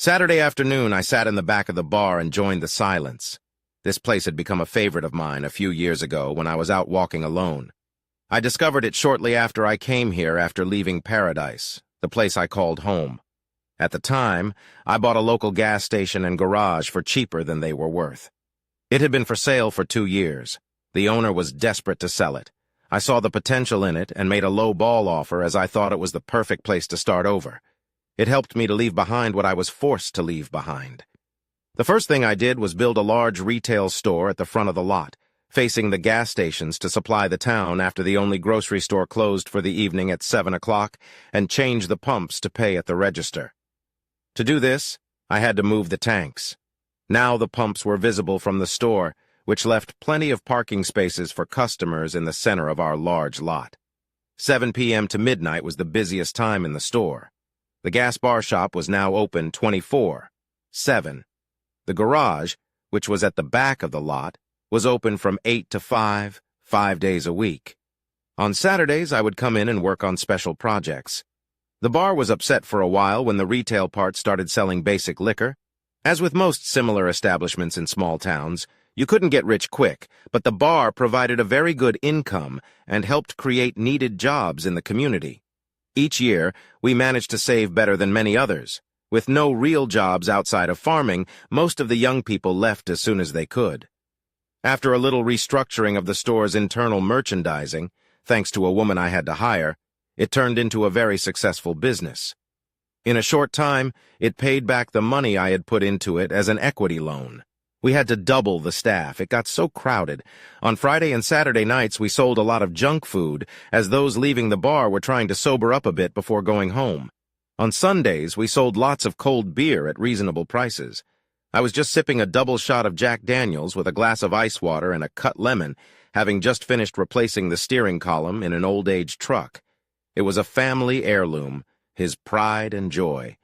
Saturday afternoon, I sat in the back of the bar and joined the silence. This place had become a favorite of mine a few years ago when I was out walking alone. I discovered it shortly after I came here after leaving Paradise, the place I called home. At the time, I bought a local gas station and garage for cheaper than they were worth. It had been for sale for 2 years. The owner was desperate to sell it. I saw the potential in it and made a low-ball offer as I thought it was the perfect place to start over. It helped me to leave behind what I was forced to leave behind. The first thing I did was build a large retail store at the front of the lot, facing the gas stations to supply the town after the only grocery store closed for the evening at 7 o'clock, and change the pumps to pay at the register. To do this, I had to move the tanks. Now the pumps were visible from the store, which left plenty of parking spaces for customers in the center of our large lot. 7 p.m. to midnight was the busiest time in the store. The gas bar shop was now open 24/7. The garage, which was at the back of the lot, was open from 8 to 5, 5 days a week. On Saturdays, I would come in and work on special projects. The bar was upset for a while when the retail part started selling basic liquor. As with most similar establishments in small towns, you couldn't get rich quick, but the bar provided a very good income and helped create needed jobs in the community. Each year, we managed to save better than many others. With no real jobs outside of farming, most of the young people left as soon as they could. After a little restructuring of the store's internal merchandising, thanks to a woman I had to hire, it turned into a very successful business. In a short time, it paid back the money I had put into it as an equity loan. We had to double the staff. It got so crowded. On Friday and Saturday nights, we sold a lot of junk food, as those leaving the bar were trying to sober up a bit before going home. On Sundays, we sold lots of cold beer at reasonable prices. I was just sipping a double shot of Jack Daniels with a glass of ice water and a cut lemon, having just finished replacing the steering column in an old-age truck. It was a family heirloom, his pride and joy.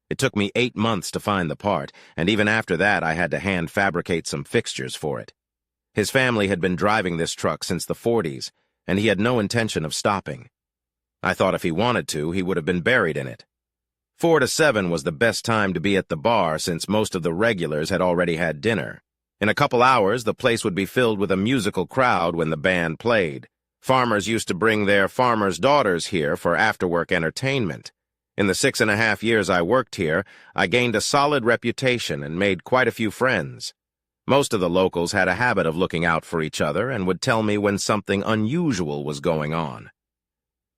It took me 8 months to find the part, and even after that I had to hand fabricate some fixtures for it. His family had been driving this truck since the 40s, and he had no intention of stopping. I thought if he wanted to, he would have been buried in it. 4 to 7 was the best time to be at the bar since most of the regulars had already had dinner. In a couple hours, the place would be filled with a musical crowd when the band played. Farmers used to bring their farmers' daughters here for after-work entertainment. In the 6.5 years I worked here, I gained a solid reputation and made quite a few friends. Most of the locals had a habit of looking out for each other and would tell me when something unusual was going on.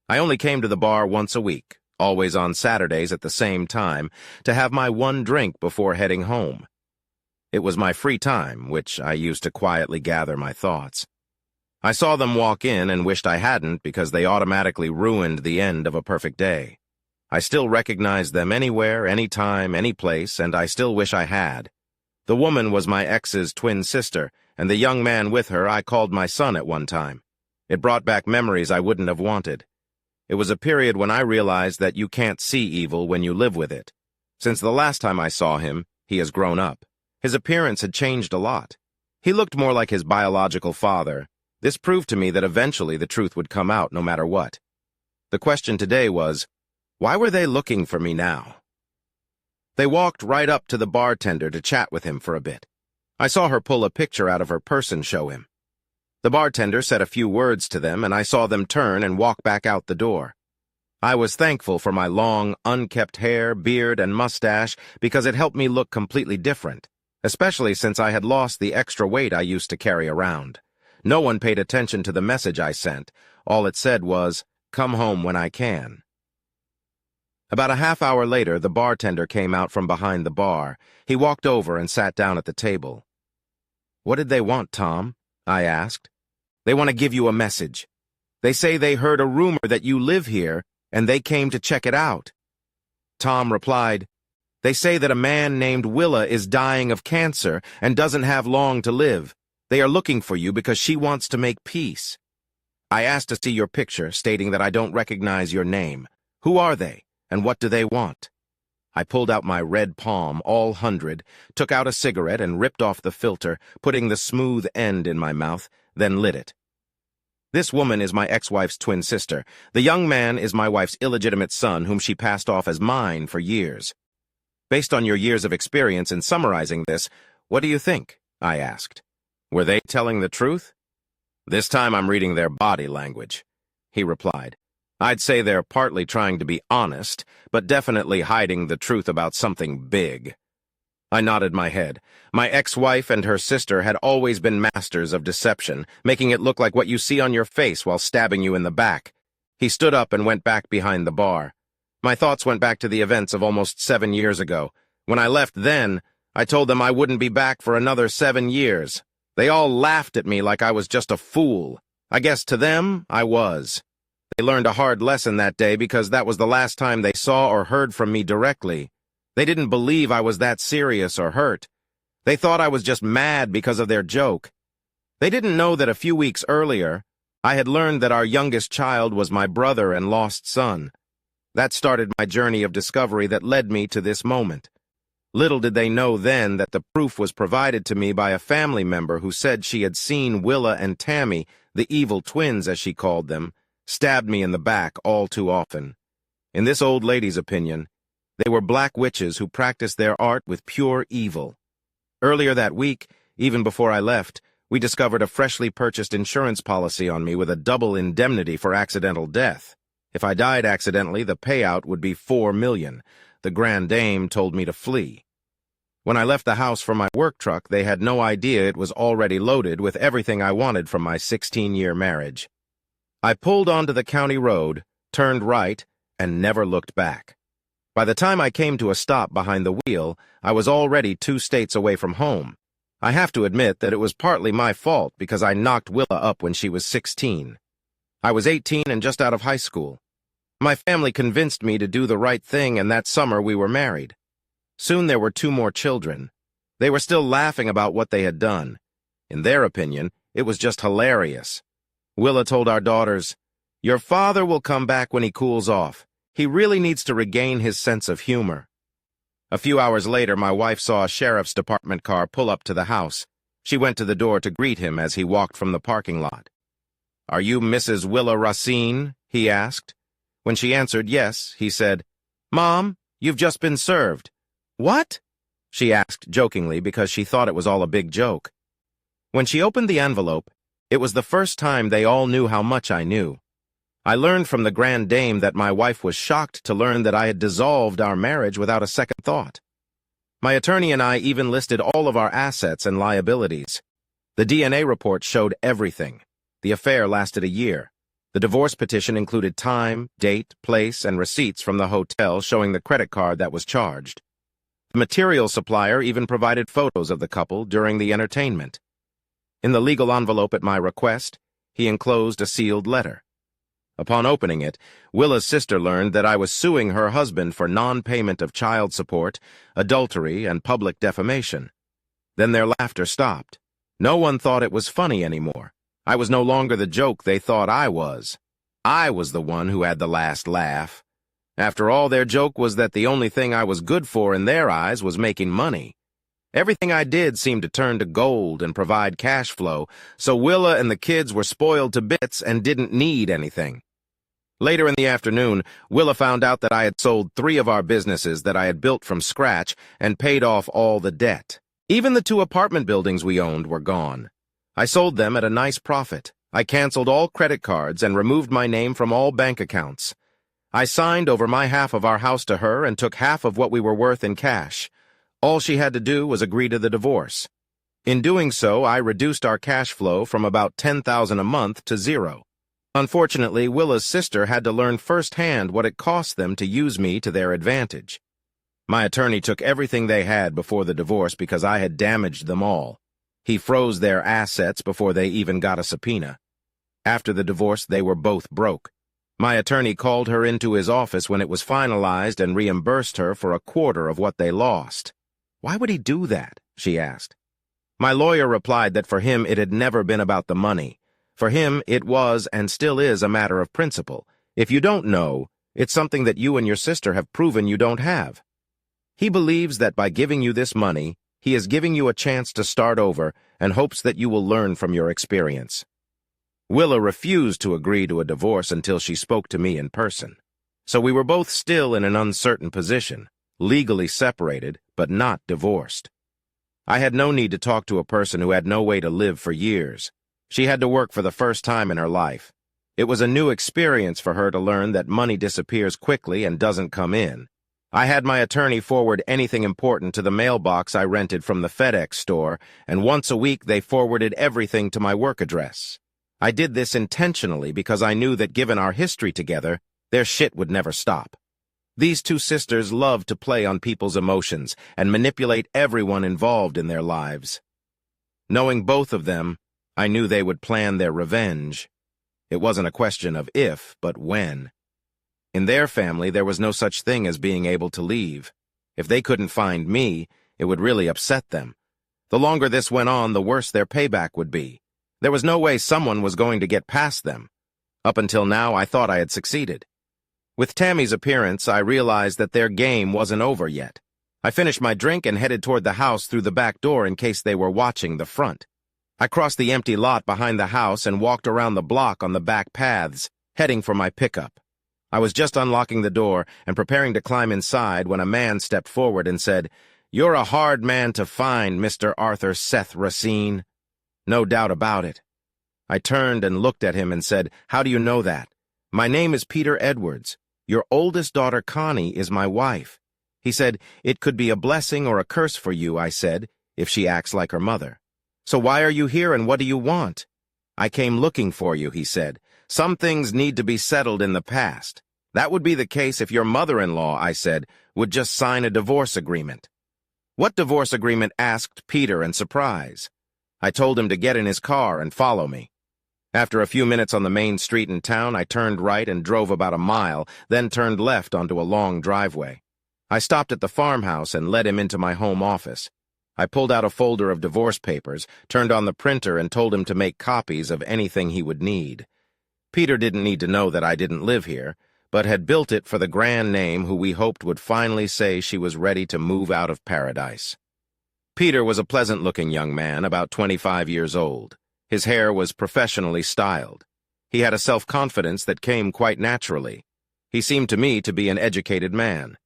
I only came to the bar once a week, always on Saturdays at the same time, to have my one drink before heading home. It was my free time, which I used to quietly gather my thoughts. I saw them walk in and wished I hadn't because they automatically ruined the end of a perfect day. I still recognized them anywhere, anytime, any place, and I still wish I had. The woman was my ex's twin sister, and the young man with her I called my son at one time. It brought back memories I wouldn't have wanted. It was a period when I realized that you can't see evil when you live with it. Since the last time I saw him, he has grown up. His appearance had changed a lot. He looked more like his biological father. This proved to me that eventually the truth would come out no matter what. The question today was, why were they looking for me now? They walked right up to the bartender to chat with him for a bit. I saw her pull a picture out of her purse and show him. The bartender said a few words to them, and I saw them turn and walk back out the door. I was thankful for my long, unkempt hair, beard, and mustache because it helped me look completely different, especially since I had lost the extra weight I used to carry around. No one paid attention to the message I sent. All it said was, "Come home when I can." About a half hour later, the bartender came out from behind the bar. He walked over and sat down at the table. "What did they want, Tom?" I asked. "They want to give you a message. They say they heard a rumor that you live here, and they came to check it out." Tom replied, "They say that a man named Willa is dying of cancer and doesn't have long to live. They are looking for you because she wants to make peace." I asked to see your picture, stating that I don't recognize your name. Who are they, and what do they want? I pulled out my red palm, all 100, took out a cigarette and ripped off the filter, putting the smooth end in my mouth, then lit it. "This woman is my ex-wife's twin sister. The young man is my wife's illegitimate son, whom she passed off as mine for years. Based on your years of experience in summarizing this, what do you think? I asked. Were they telling the truth? This time I'm reading their body language, he replied. I'd say they're partly trying to be honest, but definitely hiding the truth about something big. I nodded my head. My ex-wife and her sister had always been masters of deception, making it look like what you see on your face while stabbing you in the back. He stood up and went back behind the bar. My thoughts went back to the events of almost 7 years ago. When I left then, I told them I wouldn't be back for another 7 years. They all laughed at me like I was just a fool. I guess to them, I was. They learned a hard lesson that day because that was the last time they saw or heard from me directly. They didn't believe I was that serious or hurt. They thought I was just mad because of their joke. They didn't know that a few weeks earlier, I had learned that our youngest child was my brother and lost son. That started my journey of discovery that led me to this moment. Little did they know then that the proof was provided to me by a family member who said she had seen Willa and Tammy, the evil twins as she called them, stabbed me in the back all too often. In this old lady's opinion, they were black witches who practiced their art with pure evil. Earlier that week, even before I left, we discovered a freshly purchased insurance policy on me with a double indemnity for accidental death. If I died accidentally, the payout would be $4 million. The Grand Dame told me to flee. When I left the house for my work truck, they had no idea it was already loaded with everything I wanted from my 16-year marriage. I pulled onto the county road, turned right, and never looked back. By the time I came to a stop behind the wheel, I was already 2 states away from home. I have to admit that it was partly my fault because I knocked Willa up when she was 16. I was 18 and just out of high school. My family convinced me to do the right thing, and that summer we were married. Soon there were 2 more children. They were still laughing about what they had done. In their opinion, it was just hilarious. Willa told our daughters, "Your father will come back when he cools off. He really needs to regain his sense of humor." A few hours later, my wife saw a sheriff's department car pull up to the house. She went to the door to greet him as he walked from the parking lot. "Are you Mrs. Willa Racine?" he asked. When she answered yes, he said, "Mom, you've just been served." "What?" she asked jokingly because she thought it was all a big joke. When she opened the envelope, it was the first time they all knew how much I knew. I learned from the Grand Dame that my wife was shocked to learn that I had dissolved our marriage without a second thought. My attorney and I even listed all of our assets and liabilities. The DNA report showed everything. The affair lasted a year. The divorce petition included time, date, place, and receipts from the hotel showing the credit card that was charged. The material supplier even provided photos of the couple during the entertainment. In the legal envelope at my request, he enclosed a sealed letter. Upon opening it, Willa's sister learned that I was suing her husband for non-payment of child support, adultery, and public defamation. Then their laughter stopped. No one thought it was funny anymore. I was no longer the joke they thought I was. I was the one who had the last laugh. After all, their joke was that the only thing I was good for in their eyes was making money. Everything I did seemed to turn to gold and provide cash flow, so Willa and the kids were spoiled to bits and didn't need anything. Later in the afternoon, Willa found out that I had sold 3 of our businesses that I had built from scratch and paid off all the debt. Even the 2 apartment buildings we owned were gone. I sold them at a nice profit. I canceled all credit cards and removed my name from all bank accounts. I signed over my half of our house to her and took half of what we were worth in cash. All she had to do was agree to the divorce. In doing so, I reduced our cash flow from about $10,000 a month to 0. Unfortunately, Willa's sister had to learn firsthand what it cost them to use me to their advantage. My attorney took everything they had before the divorce because I had damaged them all. He froze their assets before they even got a subpoena. After the divorce, they were both broke. My attorney called her into his office when it was finalized and reimbursed her for a quarter of what they lost. "Why would he do that?" she asked. My lawyer replied that for him it had never been about the money. For him, it was and still is a matter of principle. If you don't know, it's something that you and your sister have proven you don't have. He believes that by giving you this money, he is giving you a chance to start over and hopes that you will learn from your experience. Willa refused to agree to a divorce until she spoke to me in person. So we were both still in an uncertain position. legally separated, but not divorced. I had no need to talk to a person who had no way to live for years. She had to work for the first time in her life. It was a new experience for her to learn that money disappears quickly and doesn't come in. I had my attorney forward anything important to the mailbox I rented from the FedEx store, and once a week they forwarded everything to my work address. I did this intentionally because I knew that given our history together, their shit would never stop. These two sisters loved to play on people's emotions and manipulate everyone involved in their lives. Knowing both of them, I knew they would plan their revenge. It wasn't a question of if, but when. In their family, there was no such thing as being able to leave. If they couldn't find me, it would really upset them. The longer this went on, the worse their payback would be. There was no way someone was going to get past them. Up until now, I thought I had succeeded. With Tammy's appearance, I realized that their game wasn't over yet. I finished my drink and headed toward the house through the back door in case they were watching the front. I crossed the empty lot behind the house and walked around the block on the back paths, heading for my pickup. I was just unlocking the door and preparing to climb inside when a man stepped forward and said, "You're a hard man to find, Mr. Arthur Seth Racine." No doubt about it. I turned and looked at him and said, "How do you know that?" "My name is Peter Edwards. Your oldest daughter, Connie, is my wife." He said, "It could be a blessing or a curse for you," I said, "if she acts like her mother." "So why are you here and what do you want?" "I came looking for you," he said. "Some things need to be settled in the past." "That would be the case if your mother-in-law," I said, "would just sign a divorce agreement." "What divorce agreement?" asked Peter in surprise. I told him to get in his car and follow me. After a few minutes on the main street in town, I turned right and drove about a mile, then turned left onto a long driveway. I stopped at the farmhouse and led him into my home office. I pulled out a folder of divorce papers, turned on the printer, and told him to make copies of anything he would need. Peter didn't need to know that I didn't live here, but had built it for the grand name who we hoped would finally say she was ready to move out of paradise. Peter was a pleasant-looking young man, about 25 years old. His hair was professionally styled. He had a self-confidence that came quite naturally. He seemed to me to be an educated man.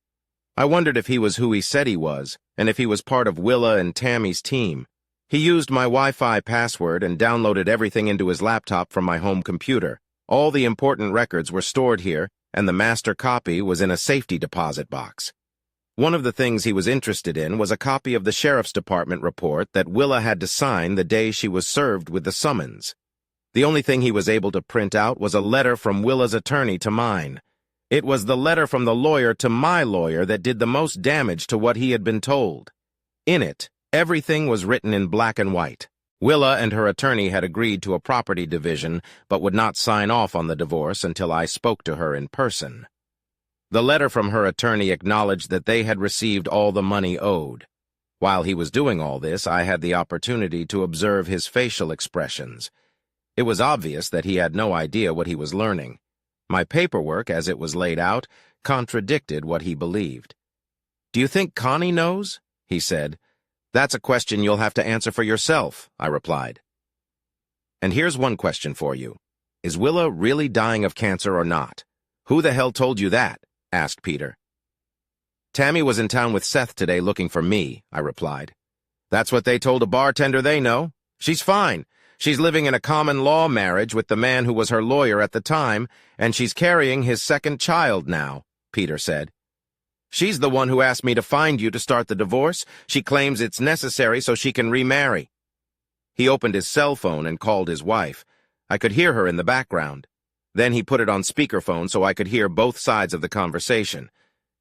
I wondered if he was who he said he was, and if he was part of Willa and Tammy's team. He used my Wi-Fi password and downloaded everything into his laptop from my home computer. All the important records were stored here, and the master copy was in a safety deposit box. One of the things he was interested in was a copy of the Sheriff's Department report that Willa had to sign the day she was served with the summons. The only thing he was able to print out was a letter from Willa's attorney to mine. It was the letter from the lawyer to my lawyer that did the most damage to what he had been told. In it, everything was written in black and white. Willa and her attorney had agreed to a property division, but would not sign off on the divorce until I spoke to her in person. The letter from her attorney acknowledged that they had received all the money owed. While he was doing all this, I had the opportunity to observe his facial expressions. It was obvious that he had no idea what he was learning. My paperwork, as it was laid out, contradicted what he believed. "Do you think Connie knows?" he said. "That's a question you'll have to answer for yourself," I replied. "And here's one question for you. Is Willa really dying of cancer or not?" "Who the hell told you that?" asked Peter. "Tammy was in town with Seth today looking for me," I replied. "That's what they told a bartender they know. She's fine. She's living in a common-law marriage with the man who was her lawyer at the time, and she's carrying his second child now," Peter said. "She's the one who asked me to find you to start the divorce. She claims it's necessary so she can remarry." He opened his cell phone and called his wife. I could hear her in the background. Then he put it on speakerphone so I could hear both sides of the conversation.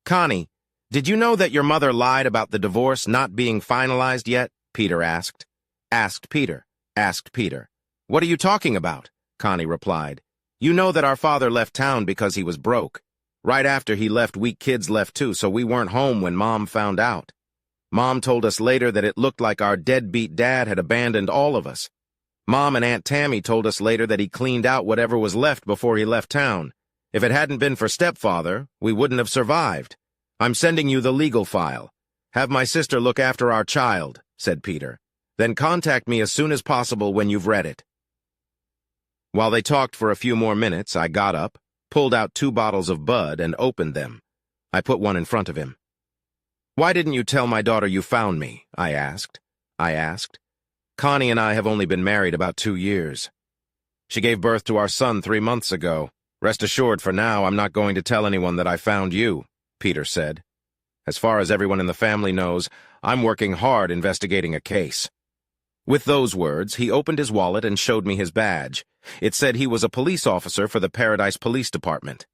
"Connie, did you know that your mother lied about the divorce not being finalized yet?" Peter asked. Asked Peter. "What are you talking about?" Connie replied. "You know that our father left town because he was broke. Right after he left, we kids left too, so we weren't home when Mom found out. Mom told us later that it looked like our deadbeat dad had abandoned all of us. Mom and Aunt Tammy told us later that he cleaned out whatever was left before he left town. If it hadn't been for stepfather, we wouldn't have survived. I'm sending you the legal file. Have my sister look after our child," said Peter. "Then contact me as soon as possible when you've read it." While they talked for a few more minutes, I got up, pulled out 2 bottles of Bud, and opened them. I put one in front of him. Why didn't you tell my daughter you found me? I asked. Connie and I have only been married about 2 years. She gave birth to our son 3 months ago. Rest assured, for now, I'm not going to tell anyone that I found you, Peter said. As far as everyone in the family knows, I'm working hard investigating a case. With those words, he opened his wallet and showed me his badge. It said he was a police officer for the Paradise Police Department.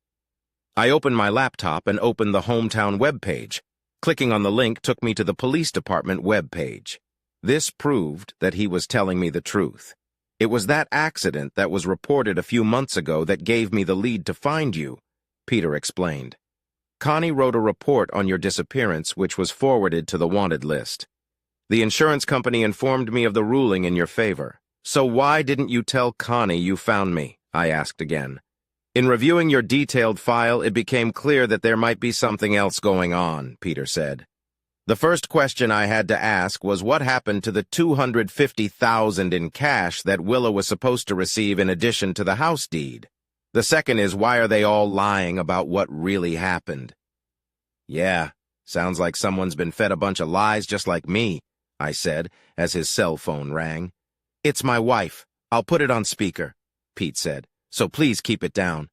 I opened my laptop and opened the hometown webpage. Clicking on the link took me to the police department webpage. This proved that he was telling me the truth. It was that accident that was reported a few months ago that gave me the lead to find you, Peter explained. Connie wrote a report on your disappearance which was forwarded to the wanted list. The insurance company informed me of the ruling in your favor. So why didn't you tell Connie you found me? I asked again. In reviewing your detailed file, it became clear that there might be something else going on, Peter said. The first question I had to ask was what happened to the $250,000 in cash that Willa was supposed to receive in addition to the house deed. The second is, why are they all lying about what really happened? Yeah, sounds like someone's been fed a bunch of lies just like me, I said, as his cell phone rang. It's my wife. I'll put it on speaker, Pete said, so please keep it down.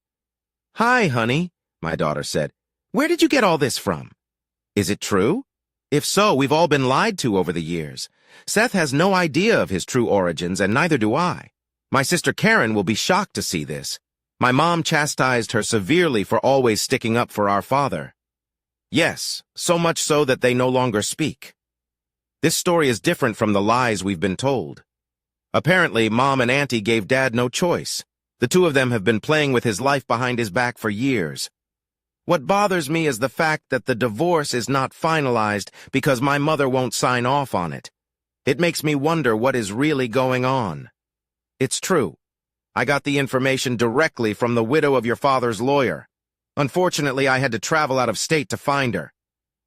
Hi, honey, my daughter said. Where did you get all this from? Is it true? If so, we've all been lied to over the years. Seth has no idea of his true origins, and neither do I. My sister Karen will be shocked to see this. My mom chastised her severely for always sticking up for our father. Yes, so much so that they no longer speak. This story is different from the lies we've been told. Apparently, Mom and Auntie gave Dad no choice. The two of them have been playing with his life behind his back for years. What bothers me is the fact that the divorce is not finalized because my mother won't sign off on it. It makes me wonder what is really going on. It's true. I got the information directly from the widow of your father's lawyer. Unfortunately, I had to travel out of state to find her.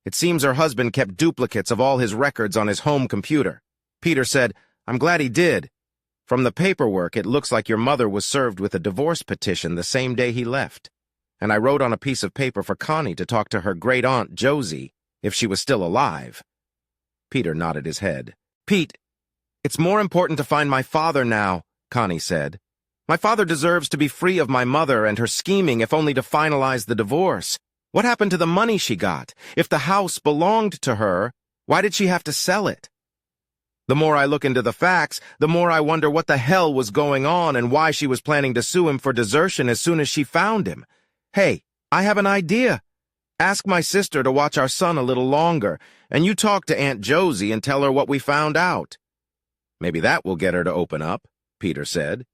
It seems her husband kept duplicates of all his records on his home computer. Peter said, I'm glad he did. From the paperwork, it looks like your mother was served with a divorce petition the same day he left. And I wrote on a piece of paper for Connie to talk to her great-aunt, Josie, if she was still alive. Peter nodded his head. Pete, it's more important to find my father now, Connie said. My father deserves to be free of my mother and her scheming if only to finalize the divorce. What happened to the money she got? If the house belonged to her, why did she have to sell it? The more I look into the facts, the more I wonder what the hell was going on and why she was planning to sue him for desertion as soon as she found him. Hey, I have an idea. Ask my sister to watch our son a little longer, and you talk to Aunt Josie and tell her what we found out. Maybe that will get her to open up, Peter said.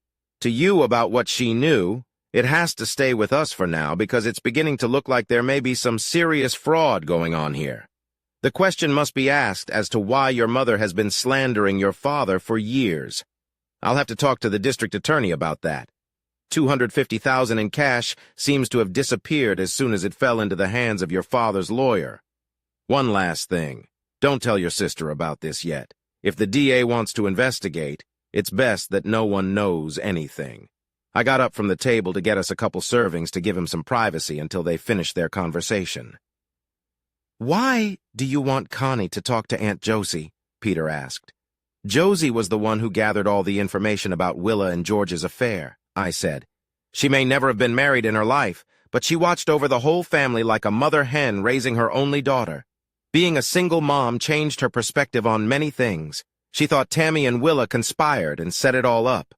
To you about what she knew, it has to stay with us for now because it's beginning to look like there may be some serious fraud going on here. The question must be asked as to why your mother has been slandering your father for years. I'll have to talk to the district attorney about that. $250,000 in cash seems to have disappeared as soon as it fell into the hands of your father's lawyer. One last thing. Don't tell your sister about this yet. If the DA wants to investigate, it's best that no one knows anything. I got up from the table to get us a couple servings to give him some privacy until they finish their conversation. Why do you want Connie to talk to Aunt Josie? Peter asked. Josie was the one who gathered all the information about Willa and George's affair, I said. She may never have been married in her life, but she watched over the whole family like a mother hen raising her only daughter. Being a single mom changed her perspective on many things. She thought Tammy and Willa conspired and set it all up.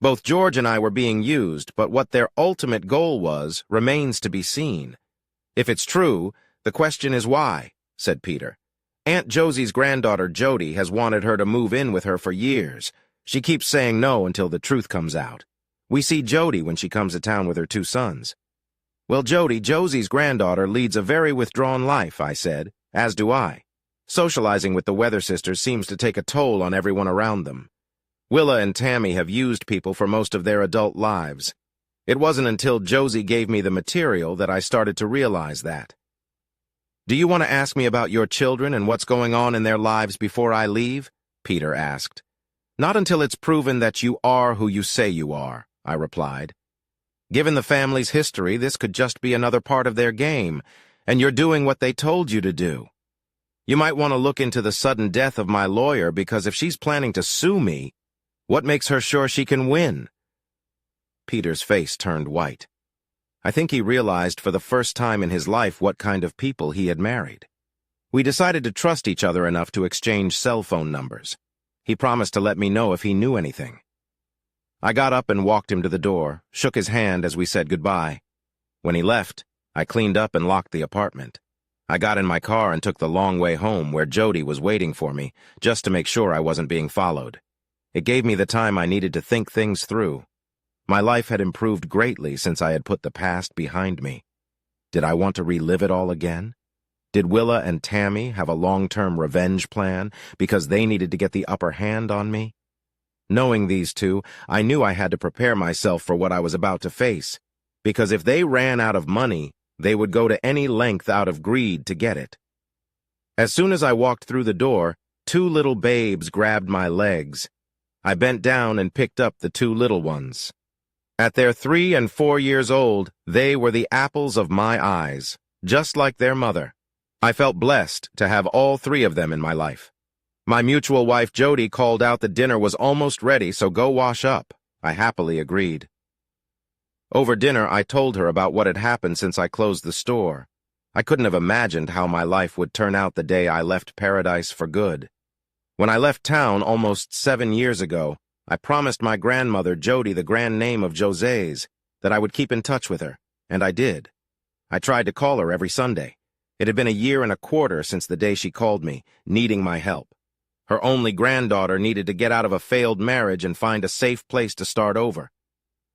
Both George and I were being used, but what their ultimate goal was remains to be seen. If it's true, the question is why, said Peter. Aunt Josie's granddaughter Jody has wanted her to move in with her for years. She keeps saying no until the truth comes out. We see Jody when she comes to town with her 2 sons. Well, Jody, Josie's granddaughter, leads a very withdrawn life, I said, as do I. Socializing with the Weather Sisters seems to take a toll on everyone around them. Willa and Tammy have used people for most of their adult lives. It wasn't until Josie gave me the material that I started to realize that. Do you want to ask me about your children and what's going on in their lives before I leave? Peter asked. Not until it's proven that you are who you say you are, I replied. Given the family's history, this could just be another part of their game, and you're doing what they told you to do. You might want to look into the sudden death of my lawyer, because if she's planning to sue me, what makes her sure she can win?" Peter's face turned white. I think he realized for the first time in his life what kind of people he had married. We decided to trust each other enough to exchange cell phone numbers. He promised to let me know if he knew anything. I got up and walked him to the door, shook his hand as we said goodbye. When he left, I cleaned up and locked the apartment. I got in my car and took the long way home, where Jody was waiting for me, just to make sure I wasn't being followed. It gave me the time I needed to think things through. My life had improved greatly since I had put the past behind me. Did I want to relive it all again? Did Willa and Tammy have a long-term revenge plan because they needed to get the upper hand on me? Knowing these two, I knew I had to prepare myself for what I was about to face, because if they ran out of money, they would go to any length out of greed to get it. As soon as I walked through the door, two little babes grabbed my legs. I bent down and picked up the two little ones. At their 3 and 4 years old, they were the apples of my eyes, just like their mother. I felt blessed to have all 3 of them in my life. My mutual wife Jody called out that dinner was almost ready, so go wash up. I happily agreed. Over dinner, I told her about what had happened since I closed the store. I couldn't have imagined how my life would turn out the day I left paradise for good. When I left town almost 7 years ago, I promised my grandmother, Jody, the grand name of José's, that I would keep in touch with her, and I did. I tried to call her every Sunday. It had been 1.25 years since the day she called me, needing my help. Her only granddaughter needed to get out of a failed marriage and find a safe place to start over.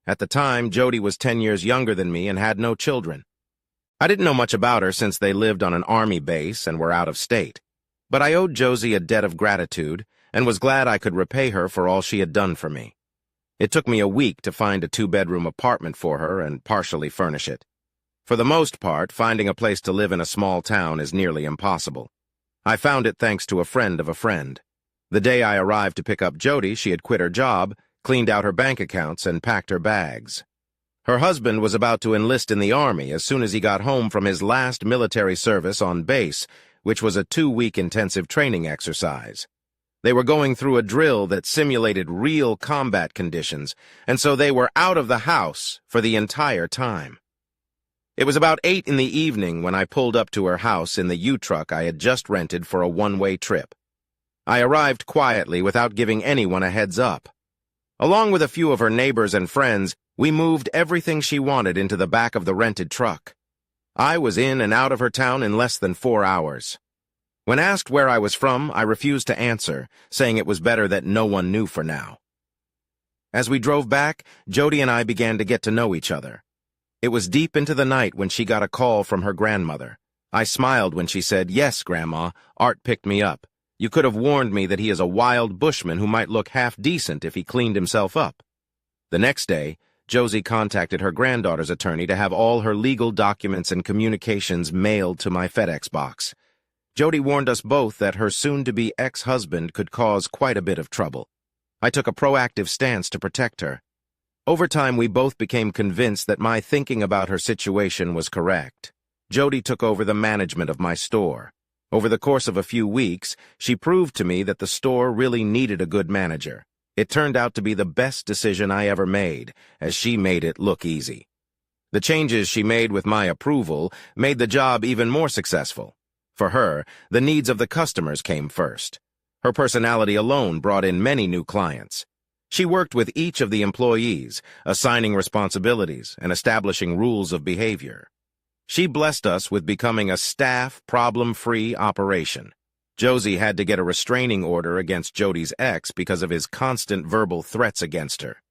At the time, Jody was 10 years younger than me and had no children. I didn't know much about her since they lived on an army base and were out of state, but I owed Josie a debt of gratitude and was glad I could repay her for all she had done for me. It took me a week to find a 2-bedroom apartment for her and partially furnish it. For the most part, finding a place to live in a small town is nearly impossible. I found it thanks to a friend of a friend. The day I arrived to pick up Jody, she had quit her job, cleaned out her bank accounts, and packed her bags. Her husband was about to enlist in the Army as soon as he got home from his last military service on base, which was a 2-week intensive training exercise. They were going through a drill that simulated real combat conditions, and so they were out of the house for the entire time. It was about 8 in the evening when I pulled up to her house in the U-truck I had just rented for a one-way trip. I arrived quietly without giving anyone a heads up. Along with a few of her neighbors and friends, we moved everything she wanted into the back of the rented truck. I was in and out of her town in less than 4 hours. When asked where I was from, I refused to answer, saying it was better that no one knew for now. As we drove back, Jody and I began to get to know each other. It was deep into the night when she got a call from her grandmother. I smiled when she said, "Yes, Grandma, Art picked me up. You could have warned me that he is a wild bushman who might look half decent if he cleaned himself up." The next day, Josie contacted her granddaughter's attorney to have all her legal documents and communications mailed to my FedEx box. Jody warned us both that her soon-to-be ex-husband could cause quite a bit of trouble. I took a proactive stance to protect her. Over time, we both became convinced that my thinking about her situation was correct. Jody took over the management of my store. Over the course of a few weeks, she proved to me that the store really needed a good manager. It turned out to be the best decision I ever made, as she made it look easy. The changes she made with my approval made the job even more successful. For her, the needs of the customers came first. Her personality alone brought in many new clients. She worked with each of the employees, assigning responsibilities and establishing rules of behavior. She blessed us with becoming a staff, problem-free operation. Josie had to get a restraining order against Jody's ex because of his constant verbal threats against her.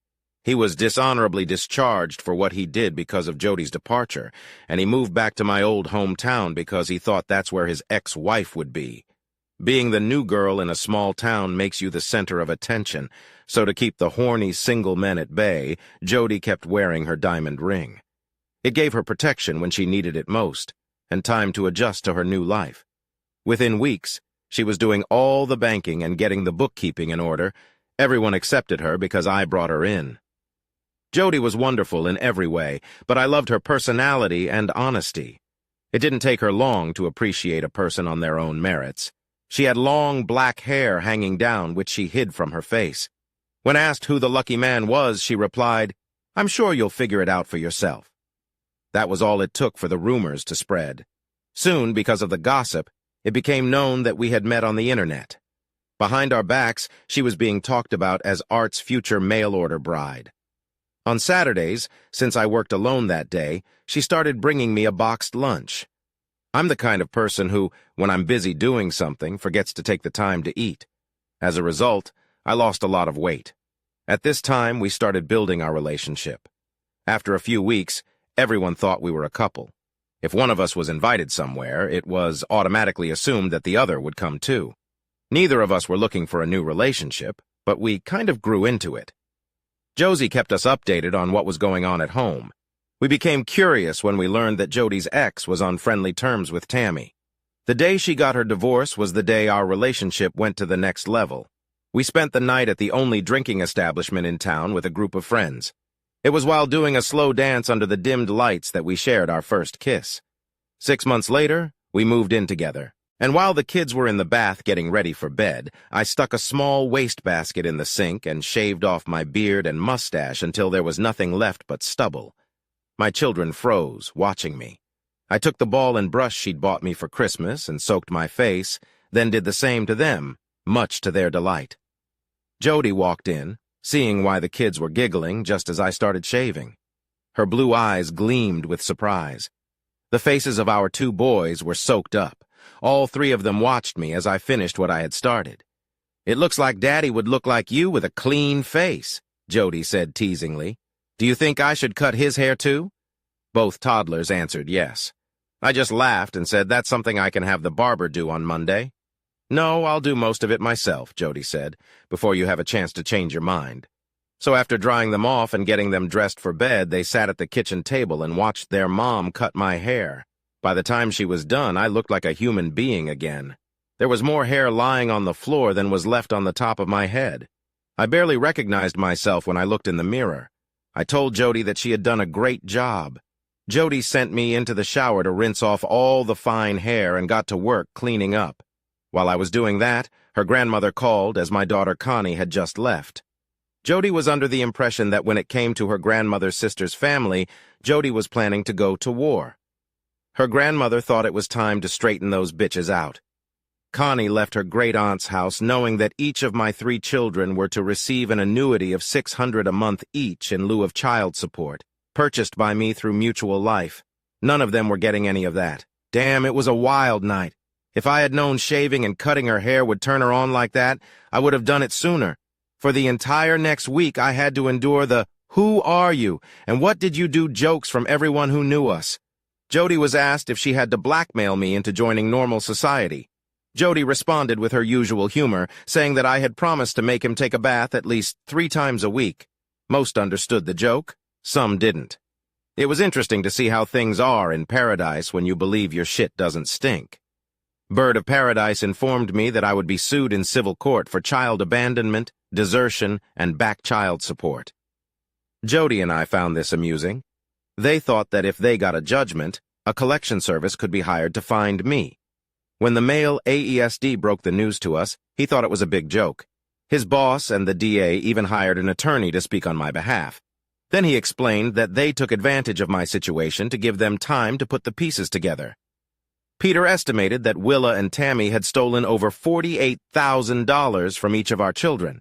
He was dishonorably discharged for what he did because of Jody's departure, and he moved back to my old hometown because he thought that's where his ex-wife would be. Being the new girl in a small town makes you the center of attention, so to keep the horny single men at bay, Jody kept wearing her diamond ring. It gave her protection when she needed it most, and time to adjust to her new life. Within weeks, she was doing all the banking and getting the bookkeeping in order. Everyone accepted her because I brought her in. Jody was wonderful in every way, but I loved her personality and honesty. It didn't take her long to appreciate a person on their own merits. She had long black hair hanging down, which she hid from her face. When asked who the lucky man was, she replied, "I'm sure you'll figure it out for yourself." That was all it took for the rumors to spread. Soon, because of the gossip, it became known that we had met on the internet. Behind our backs, she was being talked about as Art's future mail-order bride. On Saturdays, since I worked alone that day, she started bringing me a boxed lunch. I'm the kind of person who, when I'm busy doing something, forgets to take the time to eat. As a result, I lost a lot of weight. At this time, we started building our relationship. After a few weeks, everyone thought we were a couple. If one of us was invited somewhere, it was automatically assumed that the other would come too. Neither of us were looking for a new relationship, but we kind of grew into it. Josie kept us updated on what was going on at home. We became curious when we learned that Jody's ex was on friendly terms with Tammy. The day she got her divorce was the day our relationship went to the next level. We spent the night at the only drinking establishment in town with a group of friends. It was while doing a slow dance under the dimmed lights that we shared our first kiss. 6 months later, we moved in together. And while the kids were in the bath getting ready for bed, I stuck a small wastebasket in the sink and shaved off my beard and mustache until there was nothing left but stubble. My children froze, watching me. I took the ball and brush she'd bought me for Christmas and soaked my face, then did the same to them, much to their delight. Jody walked in, seeing why the kids were giggling just as I started shaving. Her blue eyes gleamed with surprise. The faces of our 2 boys were soaked up. All 3 of them watched me as I finished what I had started. "It looks like Daddy would look like you with a clean face," Jody said teasingly. "Do you think I should cut his hair too?" Both toddlers answered yes. I just laughed and said that's something I can have the barber do on Monday. "No, I'll do most of it myself," Jody said, "before you have a chance to change your mind." So after drying them off and getting them dressed for bed, they sat at the kitchen table and watched their mom cut my hair. By the time she was done, I looked like a human being again. There was more hair lying on the floor than was left on the top of my head. I barely recognized myself when I looked in the mirror. I told Jody that she had done a great job. Jody sent me into the shower to rinse off all the fine hair and got to work cleaning up. While I was doing that, her grandmother called as my daughter Connie had just left. Jody was under the impression that when it came to her grandmother's sister's family, Jody was planning to go to war. Her grandmother thought it was time to straighten those bitches out. Connie left her great-aunt's house knowing that each of my 3 children were to receive an annuity of $600 a month each in lieu of child support, purchased by me through Mutual Life. None of them were getting any of that. Damn, it was a wild night. If I had known shaving and cutting her hair would turn her on like that, I would have done it sooner. For the entire next week, I had to endure the "Who are you?" and "What did you do?" jokes from everyone who knew us. Jody was asked if she had to blackmail me into joining normal society. Jody responded with her usual humor, saying that I had promised to make him take a bath at least 3 times a week. Most understood the joke, some didn't. It was interesting to see how things are in paradise when you believe your shit doesn't stink. Bird of Paradise informed me that I would be sued in civil court for child abandonment, desertion, and back child support. Jody and I found this amusing. They thought that if they got a judgment, a collection service could be hired to find me. When the male AESD broke the news to us, he thought it was a big joke. His boss and the DA even hired an attorney to speak on my behalf. Then he explained that they took advantage of my situation to give them time to put the pieces together. Peter estimated that Willa and Tammy had stolen over $48,000 from each of our children.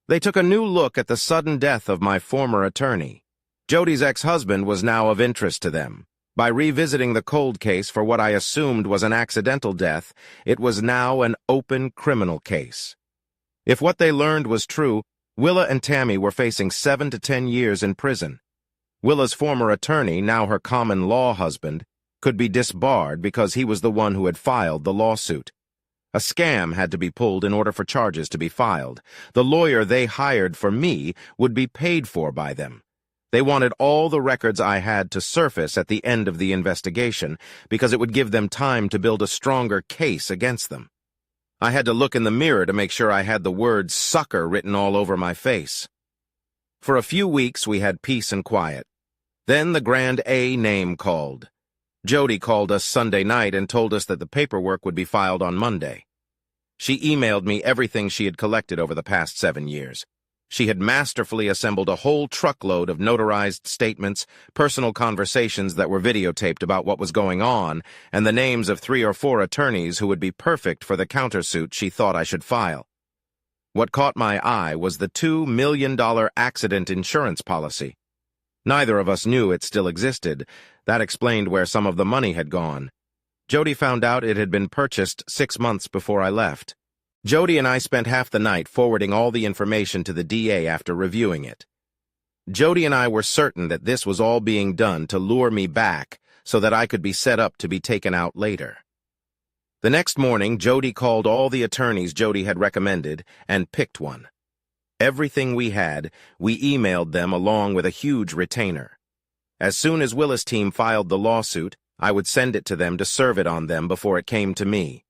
They took a new look at the sudden death of my former attorney. Jody's ex-husband was now of interest to them. By revisiting the cold case for what I assumed was an accidental death, it was now an open criminal case. If what they learned was true, Willa and Tammy were facing 7 to 10 years in prison. Willa's former attorney, now her common law husband, could be disbarred because he was the one who had filed the lawsuit. A scam had to be pulled in order for charges to be filed. The lawyer they hired for me would be paid for by them. They wanted all the records I had to surface at the end of the investigation because it would give them time to build a stronger case against them. I had to look in the mirror to make sure I had the word sucker written all over my face. For a few weeks we had peace and quiet. Then the grand A name called. Jody called us Sunday night and told us that the paperwork would be filed on Monday. She emailed me everything she had collected over the past 7 years. She had masterfully assembled a whole truckload of notarized statements, personal conversations that were videotaped about what was going on, and the names of 3 or 4 attorneys who would be perfect for the countersuit she thought I should file. What caught my eye was the $2 million accident insurance policy. Neither of us knew it still existed. That explained where some of the money had gone. Jody found out it had been purchased 6 months before I left. Jody and I spent half the night forwarding all the information to the DA after reviewing it. Jody and I were certain that this was all being done to lure me back so that I could be set up to be taken out later. The next morning, Jody called all the attorneys Jody had recommended and picked one. Everything we had, we emailed them along with a huge retainer. As soon as Willa's team filed the lawsuit, I would send it to them to serve it on them before it came to me.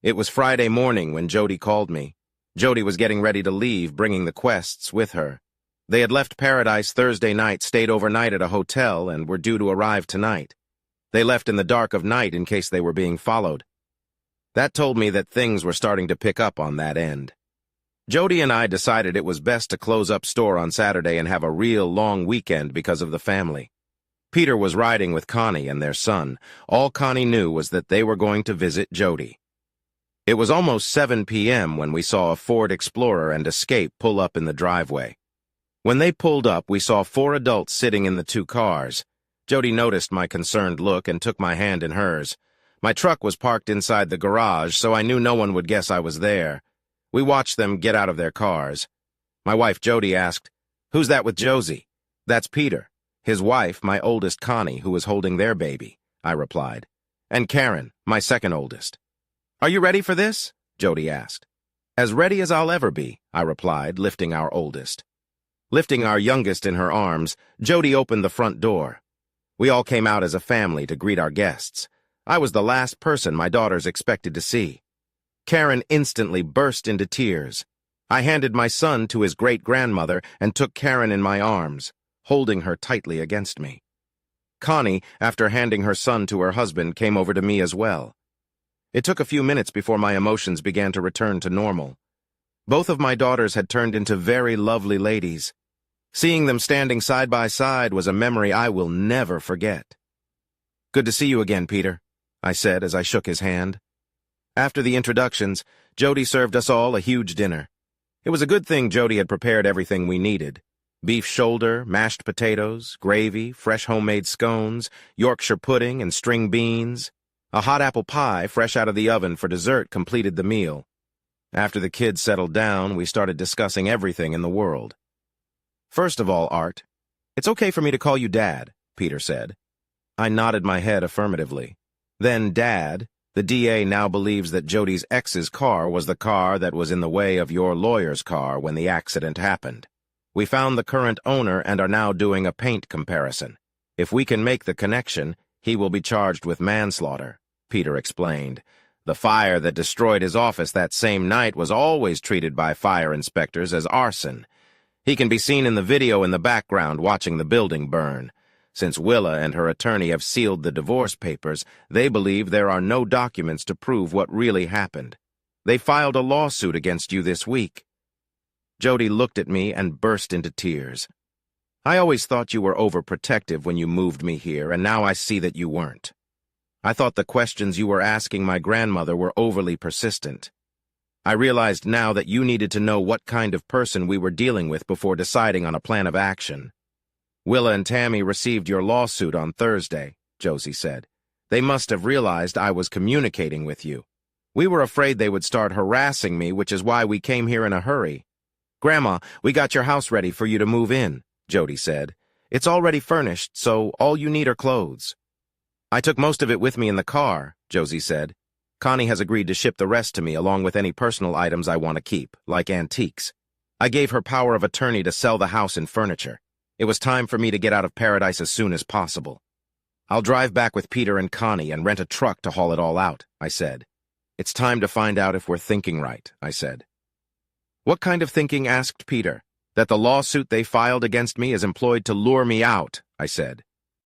It was Friday morning when Jody called me. Jody was getting ready to leave, bringing the Quests with her. They had left Paradise Thursday night, stayed overnight at a hotel, and were due to arrive tonight. They left in the dark of night in case they were being followed. That told me that things were starting to pick up on that end. Jody and I decided it was best to close up store on Saturday and have a real long weekend because of the family. Peter was riding with Connie and their son. All Connie knew was that they were going to visit Jody. It was almost 7 p.m. when we saw a Ford Explorer and Escape pull up in the driveway. When they pulled up, we saw 4 adults sitting in the 2 cars. Jody noticed my concerned look and took my hand in hers. My truck was parked inside the garage, so I knew no one would guess I was there. We watched them get out of their cars. My wife Jody asked, "Who's that with Josie?" "That's Peter. His wife, my oldest Connie, who was holding their baby," I replied. "And Karen, my second oldest." "Are you ready for this?" Jody asked. "As ready as I'll ever be," I replied, lifting our oldest. Lifting our youngest in her arms, Jody opened the front door. We all came out as a family to greet our guests. I was the last person my daughters expected to see. Karen instantly burst into tears. I handed my son to his great-grandmother and took Karen in my arms, holding her tightly against me. Connie, after handing her son to her husband, came over to me as well. It took a few minutes before my emotions began to return to normal. Both of my daughters had turned into very lovely ladies. Seeing them standing side by side was a memory I will never forget. "Good to see you again, Peter," I said as I shook his hand. After the introductions, Jody served us all a huge dinner. It was a good thing Jody had prepared everything we needed. Beef shoulder, mashed potatoes, gravy, fresh homemade scones, Yorkshire pudding, and string beans. A hot apple pie, fresh out of the oven for dessert, completed the meal. After the kids settled down, we started discussing everything in the world. "First of all, Art, it's okay for me to call you Dad," Peter said. I nodded my head affirmatively. Then Dad, the DA now believes that Jody's ex's car was the car that was in the way of your lawyer's car when the accident happened. We found the current owner and are now doing a paint comparison. If we can make the connection, he will be charged with manslaughter, Peter explained. The fire that destroyed his office that same night was always treated by fire inspectors as arson. He can be seen in the video in the background watching the building burn. Since Willa and her attorney have sealed the divorce papers, they believe there are no documents to prove what really happened. They filed a lawsuit against you this week. Jody looked at me and burst into tears. I always thought you were overprotective when you moved me here, and now I see that you weren't. I thought the questions you were asking my grandmother were overly persistent. I realized now that you needed to know what kind of person we were dealing with before deciding on a plan of action. Willa and Tammy received your lawsuit on Thursday, Josie said. They must have realized I was communicating with you. We were afraid they would start harassing me, which is why we came here in a hurry. Grandma, we got your house ready for you to move in, Jody said. It's already furnished, so all you need are clothes. I took most of it with me in the car, Josie said. Connie has agreed to ship the rest to me along with any personal items I want to keep, like antiques. I gave her power of attorney to sell the house and furniture. It was time for me to get out of Paradise as soon as possible. I'll drive back with Peter and Connie and rent a truck to haul it all out, I said. It's time to find out if we're thinking right, I said. What kind of thinking? Asked Peter. That the lawsuit they filed against me is employed to lure me out, I said.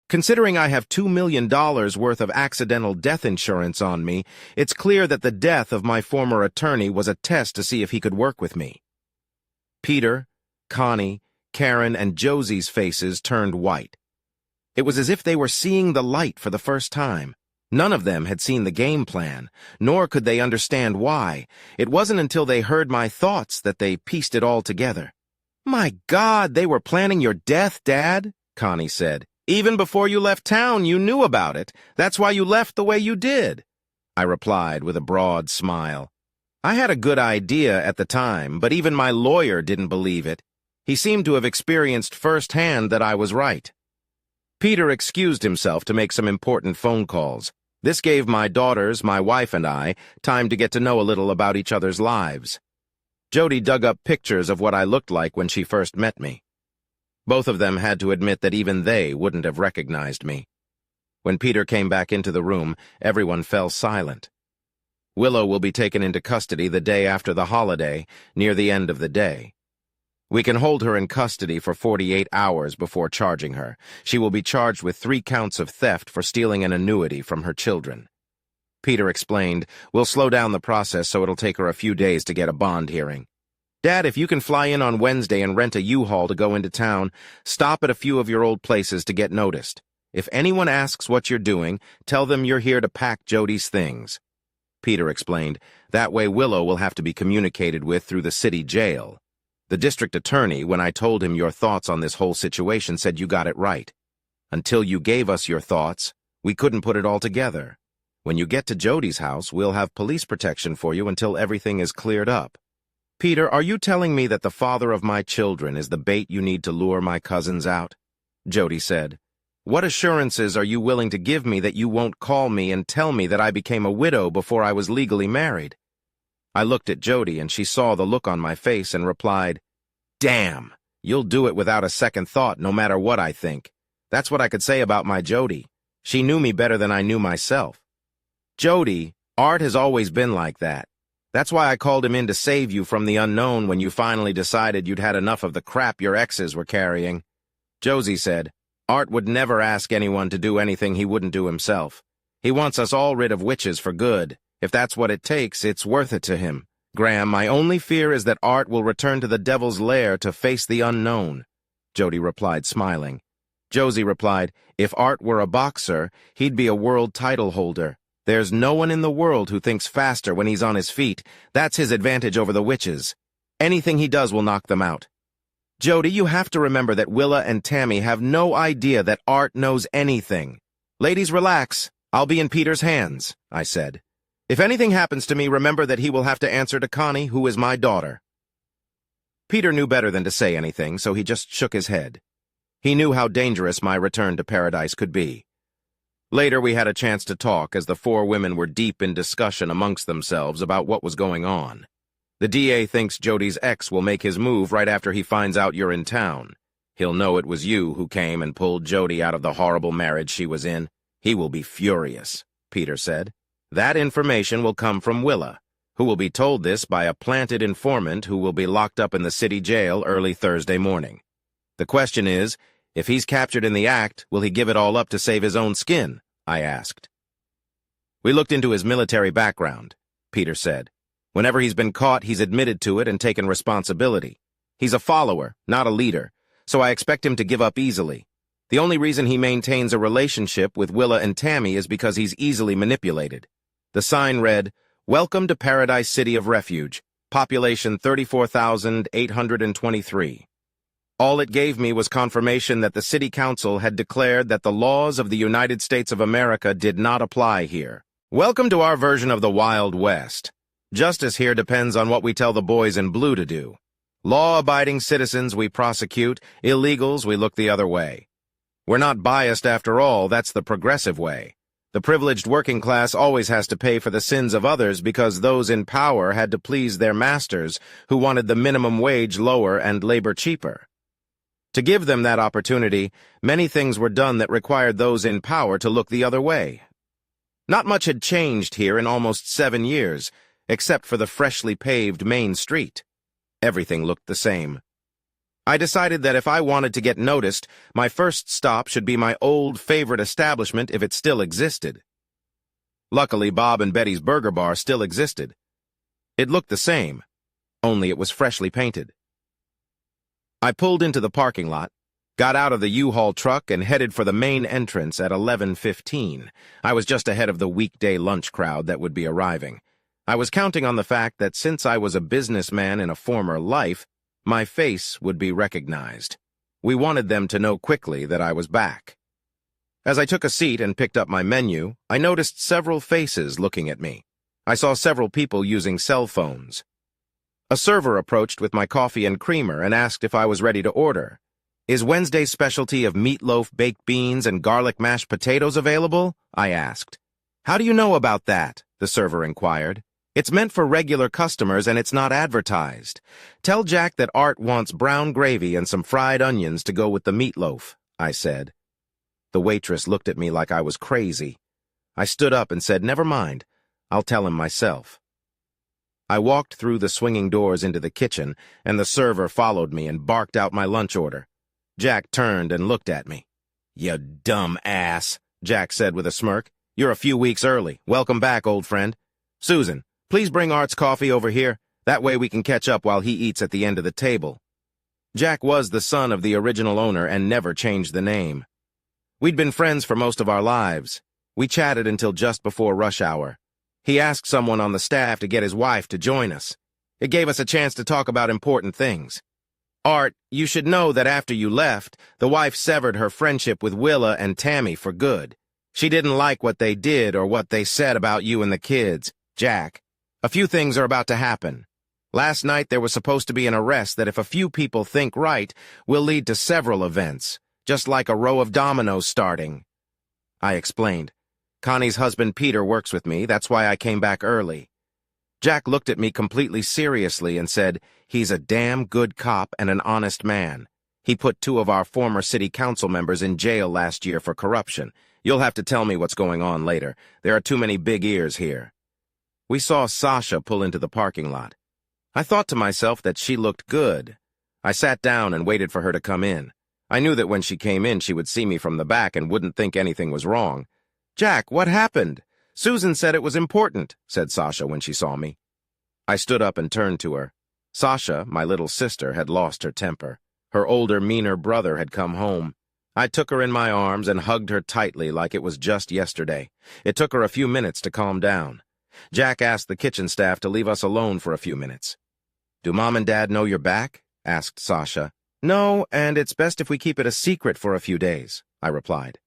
Considering I have $2 million worth of accidental death insurance on me, it's clear that the death of my former attorney was a test to see if he could work with me. Peter, Connie, Karen, and Josie's faces turned white. It was as if they were seeing the light for the first time. None of them had seen the game plan, nor could they understand why. It wasn't until they heard my thoughts that they pieced it all together. "My God, they were planning your death, Dad," Connie said. "Even before you left town, you knew about it. That's why you left the way you did," I replied with a broad smile. I had a good idea at the time, but even my lawyer didn't believe it. He seemed to have experienced firsthand that I was right. Peter excused himself to make some important phone calls. This gave my daughters, my wife, and I time to get to know a little about each other's lives. Jody dug up pictures of what I looked like when she first met me. Both of them had to admit that even they wouldn't have recognized me. When Peter came back into the room, everyone fell silent. Willow will be taken into custody the day after the holiday, near the end of the day. We can hold her in custody for 48 hours before charging her. She will be charged with 3 counts of theft for stealing an annuity from her children. Peter explained, "We'll slow down the process so it'll take her a few days to get a bond hearing. Dad, if you can fly in on Wednesday and rent a U-Haul to go into town, stop at a few of your old places to get noticed. If anyone asks what you're doing, tell them you're here to pack Jody's things." Peter explained, "That way Willow will have to be communicated with through the city jail. The district attorney, when I told him your thoughts on this whole situation, said you got it right. Until you gave us your thoughts, we couldn't put it all together. When you get to Jody's house, we'll have police protection for you until everything is cleared up." "Peter, are you telling me that the father of my children is the bait you need to lure my cousins out?" Jody said. "What assurances are you willing to give me that you won't call me and tell me that I became a widow before I was legally married?" I looked at Jody, and she saw the look on my face and replied, "Damn, you'll do it without a second thought no matter what I think. That's what I could say about my Jody. She knew me better than I knew myself." "Jody, Art has always been like that. That's why I called him in to save you from the unknown when you finally decided you'd had enough of the crap your exes were carrying." Josie said, "Art would never ask anyone to do anything he wouldn't do himself. He wants us all rid of witches for good. If that's what it takes, it's worth it to him. Graham, my only fear is that Art will return to the devil's lair to face the unknown," Jody replied, smiling. Josie replied, "If Art were a boxer, he'd be a world title holder. There's no one in the world who thinks faster when he's on his feet. That's his advantage over the witches. Anything he does will knock them out." "Jody, you have to remember that Willa and Tammy have no idea that Art knows anything. Ladies, relax. I'll be in Peter's hands," I said. "If anything happens to me, remember that he will have to answer to Connie, who is my daughter." Peter knew better than to say anything, so he just shook his head. He knew how dangerous my return to paradise could be. Later, we had a chance to talk as the 4 women were deep in discussion amongst themselves about what was going on. "The DA thinks Jody's ex will make his move right after he finds out you're in town. He'll know it was you who came and pulled Jody out of the horrible marriage she was in. He will be furious," Peter said. "That information will come from Willa, who will be told this by a planted informant who will be locked up in the city jail early Thursday morning. The question is, if he's captured in the act, will he give it all up to save his own skin?" I asked. "We looked into his military background," Peter said. "Whenever he's been caught, he's admitted to it and taken responsibility. He's a follower, not a leader, so I expect him to give up easily. The only reason he maintains a relationship with Willa and Tammy is because he's easily manipulated." The sign read, "Welcome to Paradise City of Refuge, population 34,823. All it gave me was confirmation that the City Council had declared that the laws of the United States of America did not apply here. Welcome to our version of the Wild West. Justice here depends on what we tell the boys in blue to do. Law-abiding citizens we prosecute, illegals we look the other way. We're not biased after all, that's the progressive way. The privileged working class always has to pay for the sins of others because those in power had to please their masters who wanted the minimum wage lower and labor cheaper. To give them that opportunity, many things were done that required those in power to look the other way. Not much had changed here in almost 7 years, except for the freshly paved main street. Everything looked the same. I decided that if I wanted to get noticed, my first stop should be my old favorite establishment if it still existed. Luckily, Bob and Betty's Burger Bar still existed. It looked the same, only it was freshly painted. I pulled into the parking lot, got out of the U-Haul truck, and headed for the main entrance at 11:15. I was just ahead of the weekday lunch crowd that would be arriving. I was counting on the fact that since I was a businessman in a former life, my face would be recognized. We wanted them to know quickly that I was back. As I took a seat and picked up my menu, I noticed several faces looking at me. I saw several people using cell phones. A server approached with my coffee and creamer and asked if I was ready to order. "Is Wednesday's specialty of meatloaf, baked beans, and garlic mashed potatoes available?" I asked. "How do you know about that?" the server inquired. "It's meant for regular customers and it's not advertised. Tell Jack that Art wants brown gravy and some fried onions to go with the meatloaf," I said. The waitress looked at me like I was crazy. I stood up and said, "Never mind, I'll tell him myself." I walked through the swinging doors into the kitchen, and the server followed me and barked out my lunch order. Jack turned and looked at me. "You dumb ass," Jack said with a smirk. "You're a few weeks early. Welcome back, old friend. Susan, please bring Art's coffee over here. That way we can catch up while he eats at the end of the table." Jack was the son of the original owner and never changed the name. We'd been friends for most of our lives. We chatted until just before rush hour. He asked someone on the staff to get his wife to join us. It gave us a chance to talk about important things. "Art, you should know that after you left, the wife severed her friendship with Willa and Tammy for good. She didn't like what they did or what they said about you and the kids. Jack, a few things are about to happen. Last night there was supposed to be an arrest that if a few people think right, will lead to several events, just like a row of dominoes starting." I explained. "Connie's husband Peter works with me, that's why I came back early." Jack looked at me completely seriously and said, "He's a damn good cop and an honest man. He put 2 of our former city council members in jail last year for corruption. You'll have to tell me what's going on later. There are too many big ears here." We saw Sasha pull into the parking lot. I thought to myself that she looked good. I sat down and waited for her to come in. I knew that when she came in, she would see me from the back and wouldn't think anything was wrong. "Jack, what happened?" "Susan said it was important," said Sasha when she saw me. I stood up and turned to her. Sasha, my little sister, had lost her temper. Her older, meaner brother had come home. I took her in my arms and hugged her tightly like it was just yesterday. It took her a few minutes to calm down. Jack asked the kitchen staff to leave us alone for a few minutes. "Do Mom and Dad know you're back?" asked Sasha. "No, and it's best if we keep it a secret for a few days," I replied.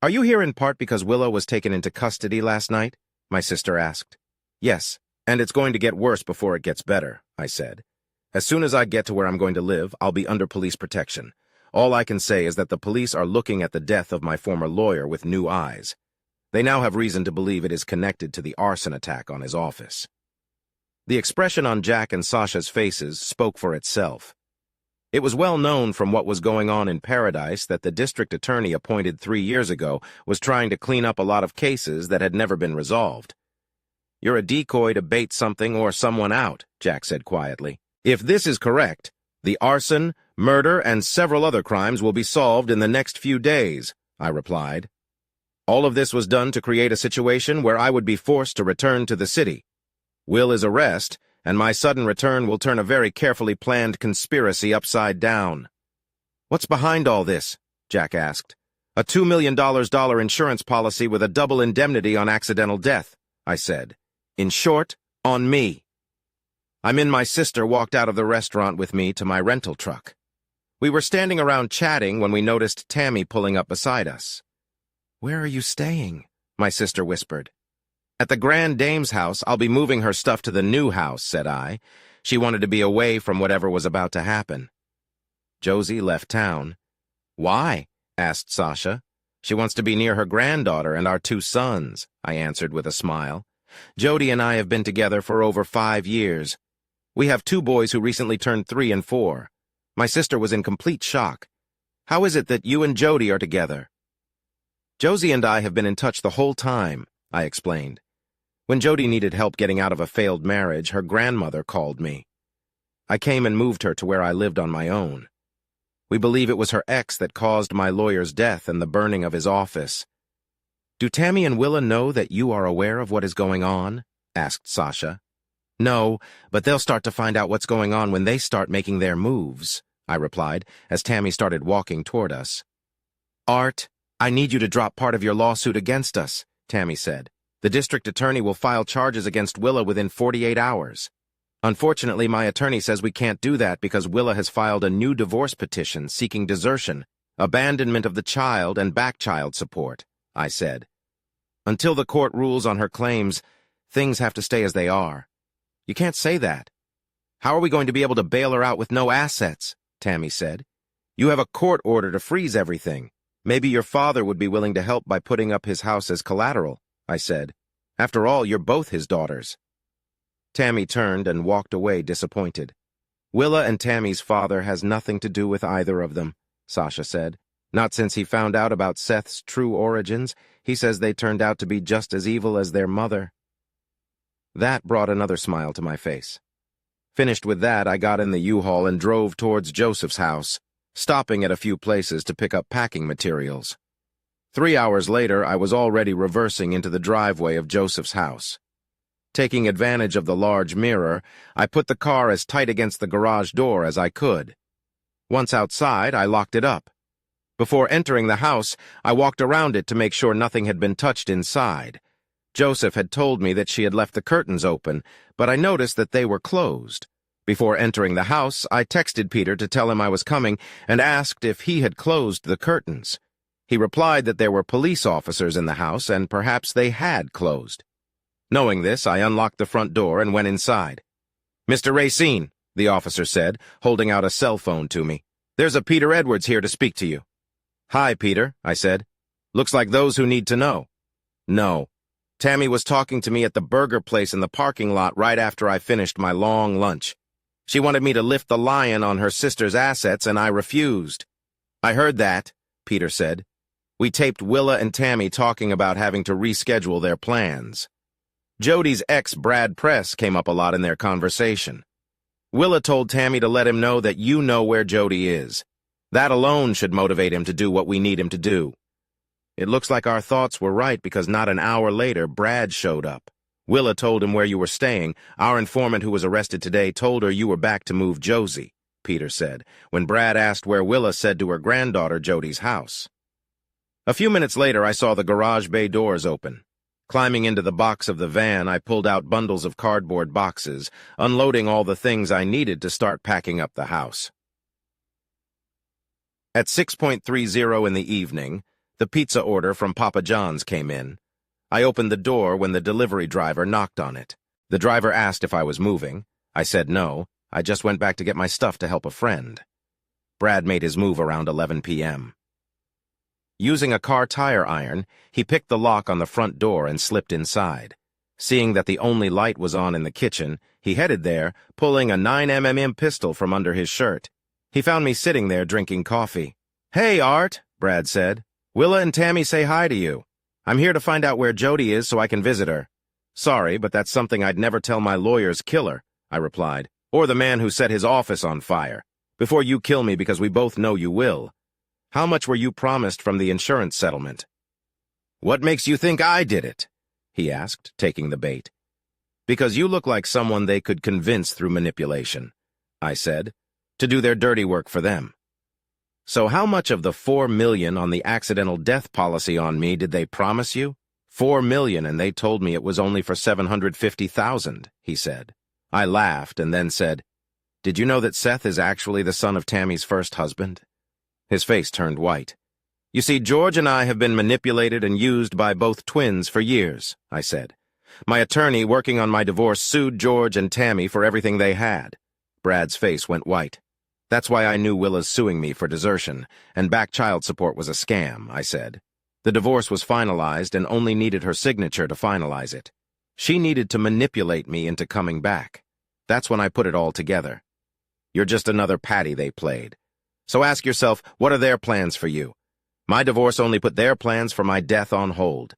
"Are you here in part because Willow was taken into custody last night?" my sister asked. "Yes, and it's going to get worse before it gets better," I said. "As soon as I get to where I'm going to live, I'll be under police protection. All I can say is that the police are looking at the death of my former lawyer with new eyes. They now have reason to believe it is connected to the arson attack on his office." The expression on Jack and Sasha's faces spoke for itself. It was well known from what was going on in Paradise that the district attorney appointed 3 years ago was trying to clean up a lot of cases that had never been resolved. "You're a decoy to bait something or someone out," Jack said quietly. "If this is correct, the arson, murder, and several other crimes will be solved in the next few days," I replied. "All of this was done to create a situation where I would be forced to return to the city. Will's arrest and my sudden return will turn a very carefully planned conspiracy upside down." "What's behind all this?" Jack asked. "A $2 million insurance policy with a double indemnity on accidental death," I said. "In short, on me." And my sister walked out of the restaurant with me to my rental truck. We were standing around chatting when we noticed Tammy pulling up beside us. "Where are you staying?" my sister whispered. "At the Grand Dame's house. I'll be moving her stuff to the new house," said I. She wanted to be away from whatever was about to happen. Josie left town. "Why?" asked Sasha. "She wants to be near her granddaughter and our 2 sons," I answered with a smile. "Jody and I have been together for over 5 years. We have 2 boys who recently turned 3 and 4. My sister was in complete shock. How is it that you and Jody are together?" "Josie and I have been in touch the whole time," I explained. "When Jody needed help getting out of a failed marriage, her grandmother called me. I came and moved her to where I lived on my own. We believe it was her ex that caused my lawyer's death and the burning of his office. Do Tammy and Willa know that you are aware of what is going on? Asked Sasha. No, but they'll start to find out what's going on when they start making their moves, I replied, as Tammy started walking toward us. Art, I need you to drop part of your lawsuit against us, Tammy said. The district attorney will file charges against Willa within 48 hours. Unfortunately, my attorney says we can't do that because Willa has filed a new divorce petition seeking desertion, abandonment of the child, and back child support, I said. Until the court rules on her claims, things have to stay as they are. You can't say that. How are we going to be able to bail her out with no assets? Tammy said. You have a court order to freeze everything. Maybe your father would be willing to help by putting up his house as collateral, I said. After all, you're both his daughters. Tammy turned and walked away disappointed. Willa and Tammy's father has nothing to do with either of them, Sasha said. Not since he found out about Seth's true origins. He says they turned out to be just as evil as their mother. That brought another smile to my face. Finished with that, I got in the U-Haul and drove towards Joseph's house, stopping at a few places to pick up packing materials. 3 hours later, I was already reversing into the driveway of Joseph's house. Taking advantage of the large mirror, I put the car as tight against the garage door as I could. Once outside, I locked it up. Before entering the house, I walked around it to make sure nothing had been touched inside. Joseph had told me that she had left the curtains open, but I noticed that they were closed. Before entering the house, I texted Peter to tell him I was coming and asked if he had closed the curtains. He replied that there were police officers in the house and perhaps they had closed. Knowing this, I unlocked the front door and went inside. Mr. Racine, the officer said, holding out a cell phone to me. There's a Peter Edwards here to speak to you. Hi, Peter, I said. Looks like those who need to know. No. Tammy was talking to me at the burger place in the parking lot right after I finished my long lunch. She wanted me to lift the lion on her sister's assets, and I refused. I heard that, Peter said. We taped Willa and Tammy talking about having to reschedule their plans. Jody's ex, Brad Press, came up a lot in their conversation. Willa told Tammy to let him know that you know where Jody is. That alone should motivate him to do what we need him to do. It looks like our thoughts were right because not an hour later, Brad showed up. Willa told him where you were staying. Our informant who was arrested today told her you were back to move Josie, Peter said, when Brad asked where Willa said to her granddaughter Jody's house. A few minutes later, I saw the garage bay doors open. Climbing into the box of the van, I pulled out bundles of cardboard boxes, unloading all the things I needed to start packing up the house. At 6:30 in the evening, the pizza order from Papa John's came in. I opened the door when the delivery driver knocked on it. The driver asked if I was moving. I said no. I just went back to get my stuff to help a friend. Brad made his move around 11 p.m. Using a car tire iron, he picked the lock on the front door and slipped inside. Seeing that the only light was on in the kitchen, he headed there, pulling a 9mm pistol from under his shirt. He found me sitting there drinking coffee. Hey, Art, Brad said. Willa and Tammy say hi to you. I'm here to find out where Jody is so I can visit her. Sorry, but that's something I'd never tell my lawyer's killer, I replied, or the man who set his office on fire, before you kill me because we both know you will. How much were you promised from the insurance settlement? What makes you think I did it? He asked, taking the bait. Because you look like someone they could convince through manipulation, I said, to do their dirty work for them. So how much of the $4 million on the accidental death policy on me did they promise you? $4 million, and they told me it was only for $750,000, he said. I laughed and then said, Did you know that Seth is actually the son of Tammy's first husband? His face turned white. You see, George and I have been manipulated and used by both twins for years, I said. My attorney working on my divorce sued George and Tammy for everything they had. Brad's face went white. That's why I knew Willa's suing me for desertion, and back child support was a scam, I said. The divorce was finalized and only needed her signature to finalize it. She needed to manipulate me into coming back. That's when I put it all together. You're just another patty they played. So ask yourself, what are their plans for you? My divorce only put their plans for my death on hold.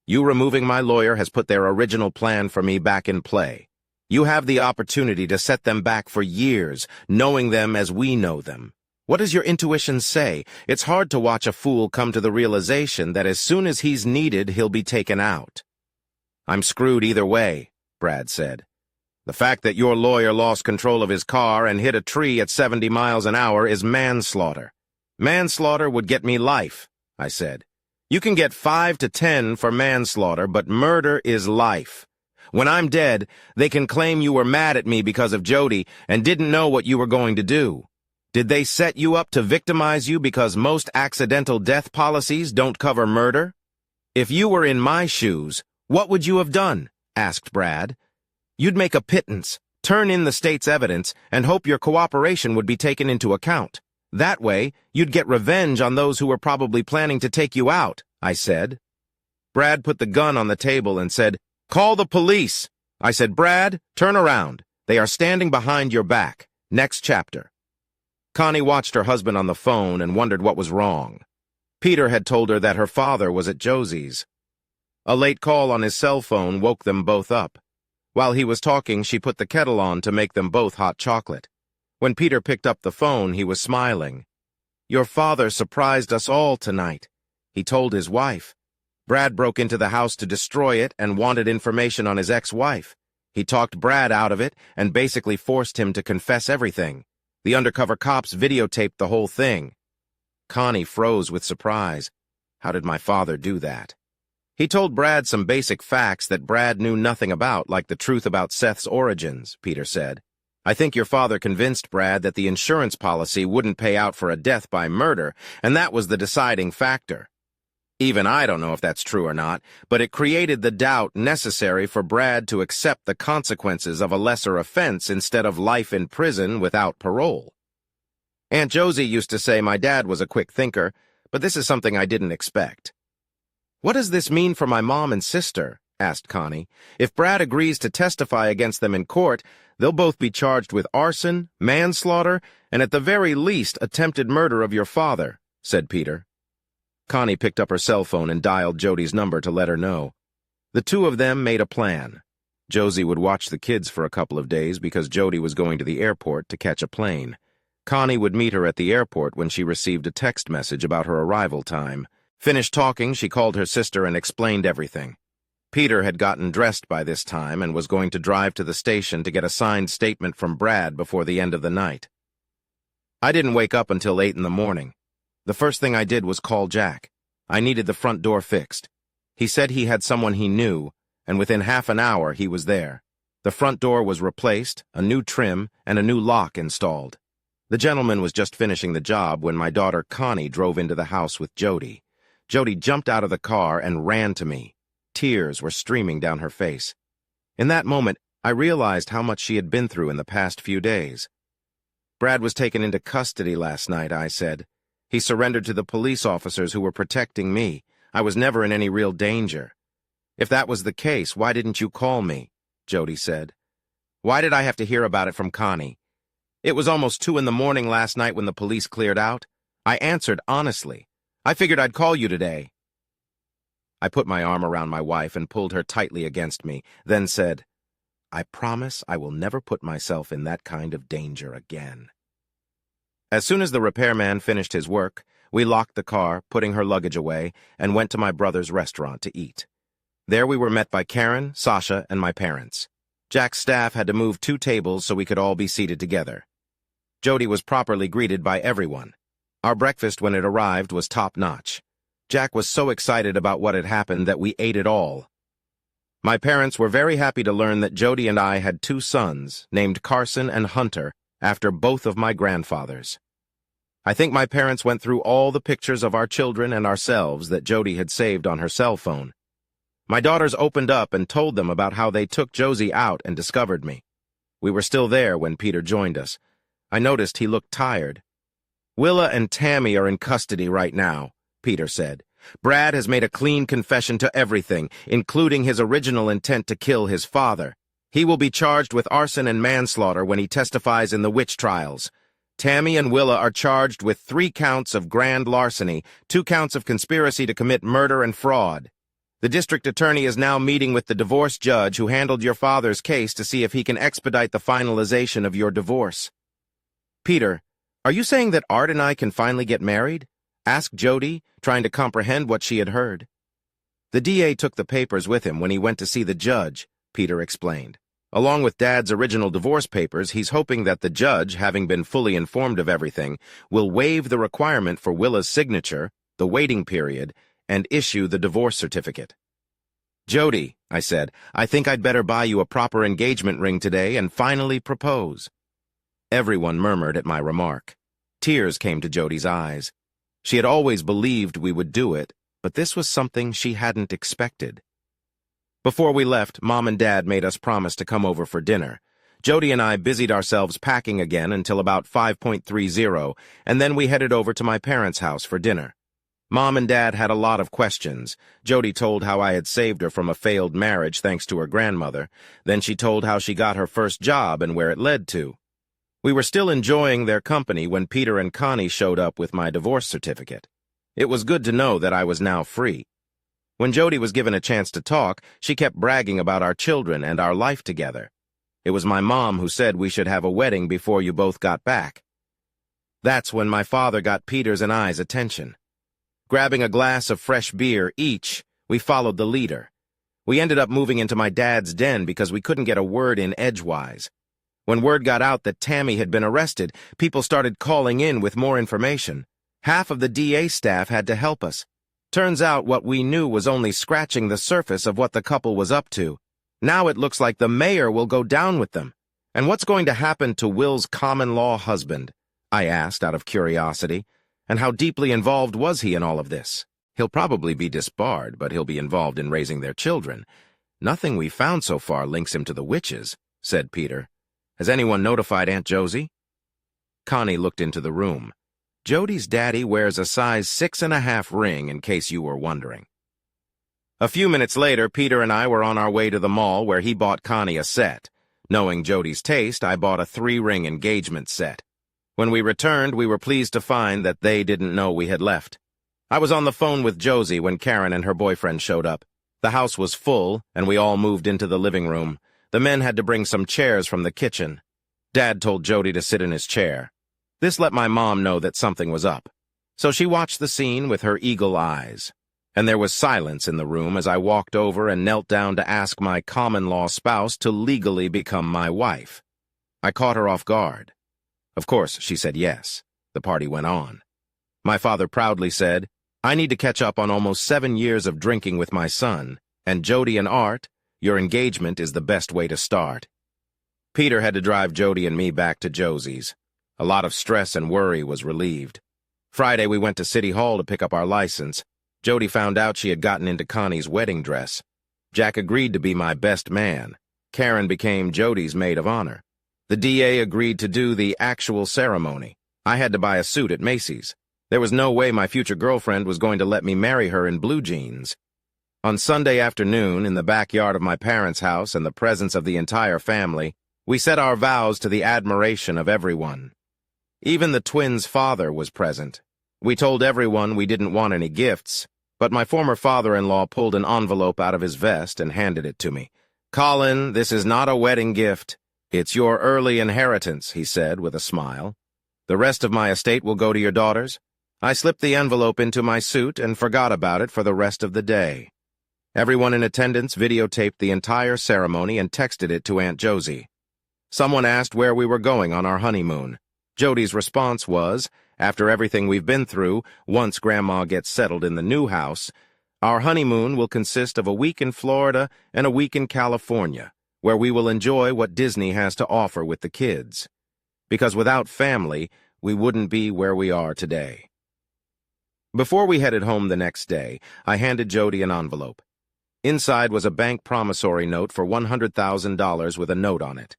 You removing my lawyer has put their original plan for me back in play. You have the opportunity to set them back for years, knowing them as we know them. What does your intuition say? It's hard to watch a fool come to the realization that as soon as he's needed, he'll be taken out. I'm screwed either way, Brad said. The fact that your lawyer lost control of his car and hit a tree at 70 miles an hour is manslaughter. Manslaughter would get me life, I said. You can get 5 to 10 for manslaughter, but murder is life. When I'm dead, they can claim you were mad at me because of Jody and didn't know what you were going to do. Did they set you up to victimize you because most accidental death policies don't cover murder? If you were in my shoes, what would you have done? Asked Brad. You'd make a pittance, turn in the state's evidence, and hope your cooperation would be taken into account. That way, you'd get revenge on those who were probably planning to take you out, I said. Brad put the gun on the table and said, "Call the police." I said, "Brad, turn around. They are standing behind your back. Next chapter." Connie watched her husband on the phone and wondered what was wrong. Peter had told her that her father was at Josie's. A late call on his cell phone woke them both up. While he was talking, she put the kettle on to make them both hot chocolate. When Peter picked up the phone, he was smiling. "Your father surprised us all tonight," he told his wife. Brad broke into the house to destroy it and wanted information on his ex-wife. He talked Brad out of it and basically forced him to confess everything. The undercover cops videotaped the whole thing. Connie froze with surprise. How did my father do that? He told Brad some basic facts that Brad knew nothing about, like the truth about Seth's origins, Peter said. I think your father convinced Brad that the insurance policy wouldn't pay out for a death by murder, and that was the deciding factor. Even I don't know if that's true or not, but it created the doubt necessary for Brad to accept the consequences of a lesser offense instead of life in prison without parole. Aunt Josie used to say my dad was a quick thinker, but this is something I didn't expect. What does this mean for my mom and sister? Asked Connie. If Brad agrees to testify against them in court, they'll both be charged with arson, manslaughter, and at the very least attempted murder of your father, said Peter. Connie picked up her cell phone and dialed Jody's number to let her know. The two of them made a plan. Josie would watch the kids for a couple of days because Jody was going to the airport to catch a plane. Connie would meet her at the airport when she received a text message about her arrival time. Finished talking, she called her sister and explained everything. Peter had gotten dressed by this time and was going to drive to the station to get a signed statement from Brad before the end of the night. I didn't wake up until 8 in the morning. The first thing I did was call Jack. I needed the front door fixed. He said he had someone he knew, and within half an hour he was there. The front door was replaced, a new trim, and a new lock installed. The gentleman was just finishing the job when my daughter Connie drove into the house with Jody. Jody jumped out of the car and ran to me. Tears were streaming down her face. In that moment, I realized how much she had been through in the past few days. Brad was taken into custody last night, I said. He surrendered to the police officers who were protecting me. I was never in any real danger. If that was the case, why didn't you call me? Jody said. Why did I have to hear about it from Connie? It was almost 2 in the morning last night when the police cleared out. I answered honestly. I figured I'd call you today. I put my arm around my wife and pulled her tightly against me, then said, I promise I will never put myself in that kind of danger again. As soon as the repairman finished his work, we locked the car, putting her luggage away, and went to my brother's restaurant to eat. There we were met by Karen, Sasha, and my parents. Jack's staff had to move 2 tables so we could all be seated together. Jody was properly greeted by everyone. Our breakfast when it arrived was top-notch. Jack was so excited about what had happened that we ate it all. My parents were very happy to learn that Jody and I had 2 sons, named Carson and Hunter, after both of my grandfathers. I think my parents went through all the pictures of our children and ourselves that Jody had saved on her cell phone. My daughters opened up and told them about how they took Josie out and discovered me. We were still there when Peter joined us. I noticed he looked tired. Willa and Tammy are in custody right now, Peter said. Brad has made a clean confession to everything, including his original intent to kill his father. He will be charged with arson and manslaughter when he testifies in the witch trials. Tammy and Willa are charged with 3 counts of grand larceny, 2 counts of conspiracy to commit murder and fraud. The district attorney is now meeting with the divorce judge who handled your father's case to see if he can expedite the finalization of your divorce. Peter, are you saying that Art and I can finally get married? Asked Jody, trying to comprehend what she had heard. The DA took the papers with him when he went to see the judge, Peter explained. Along with Dad's original divorce papers, he's hoping that the judge, having been fully informed of everything, will waive the requirement for Willa's signature, the waiting period, and issue the divorce certificate. Jody, I said, I think I'd better buy you a proper engagement ring today and finally propose. Everyone murmured at my remark. Tears came to Jody's eyes. She had always believed we would do it, but this was something she hadn't expected. Before we left, Mom and Dad made us promise to come over for dinner. Jody and I busied ourselves packing again until about 5:30, and then we headed over to my parents' house for dinner. Mom and Dad had a lot of questions. Jody told how I had saved her from a failed marriage thanks to her grandmother. Then she told how she got her first job and where it led to. We were still enjoying their company when Peter and Connie showed up with my divorce certificate. It was good to know that I was now free. When Jody was given a chance to talk, she kept bragging about our children and our life together. It was my mom who said we should have a wedding before you both got back. That's when my father got Peter's and I's attention. Grabbing a glass of fresh beer each, we followed the leader. We ended up moving into my dad's den because we couldn't get a word in edgewise. When word got out that Tammy had been arrested, people started calling in with more information. Half of the DA staff had to help us. Turns out what we knew was only scratching the surface of what the couple was up to. Now it looks like the mayor will go down with them. And what's going to happen to Will's common-law husband? I asked out of curiosity. And how deeply involved was he in all of this? He'll probably be disbarred, but he'll be involved in raising their children. Nothing we've found so far links him to the witches, said Peter. Has anyone notified Aunt Josie? Connie looked into the room. Jody's daddy wears a size 6.5 ring, in case you were wondering. A few minutes later, Peter and I were on our way to the mall where he bought Connie a set. Knowing Jody's taste, I bought a 3-ring engagement set. When we returned, we were pleased to find that they didn't know we had left. I was on the phone with Josie when Karen and her boyfriend showed up. The house was full, and we all moved into the living room. The men had to bring some chairs from the kitchen. Dad told Jody to sit in his chair. This let my mom know that something was up. So she watched the scene with her eagle eyes. And there was silence in the room as I walked over and knelt down to ask my common-law spouse to legally become my wife. I caught her off guard. Of course, she said yes. The party went on. My father proudly said, I need to catch up on almost 7 years of drinking with my son, and Jody and Art, your engagement is the best way to start. Peter had to drive Jody and me back to Josie's. A lot of stress and worry was relieved. Friday, we went to City Hall to pick up our license. Jody found out she had gotten into Connie's wedding dress. Jack agreed to be my best man. Karen became Jody's maid of honor. The DA agreed to do the actual ceremony. I had to buy a suit at Macy's. There was no way my future girlfriend was going to let me marry her in blue jeans. On Sunday afternoon, in the backyard of my parents' house and the presence of the entire family, we said our vows to the admiration of everyone. Even the twins' father was present. We told everyone we didn't want any gifts, but my former father-in-law pulled an envelope out of his vest and handed it to me. Colin, this is not a wedding gift. It's your early inheritance, he said with a smile. The rest of my estate will go to your daughters. I slipped the envelope into my suit and forgot about it for the rest of the day. Everyone in attendance videotaped the entire ceremony and texted it to Aunt Josie. Someone asked where we were going on our honeymoon. Jody's response was, after everything we've been through, once Grandma gets settled in the new house, our honeymoon will consist of a week in Florida and a week in California, where we will enjoy what Disney has to offer with the kids. Because without family, we wouldn't be where we are today. Before we headed home the next day, I handed Jody an envelope. Inside was a bank promissory note for $100,000 with a note on it.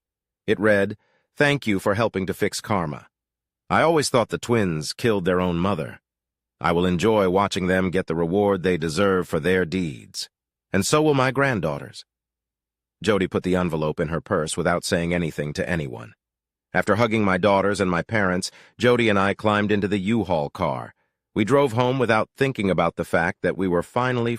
It read, "Thank you for helping to fix karma. I always thought the twins killed their own mother. I will enjoy watching them get the reward they deserve for their deeds. And so will my granddaughters." Jody put the envelope in her purse without saying anything to anyone. After hugging my daughters and my parents, Jody and I climbed into the U-Haul car. We drove home without thinking about the fact that we were finally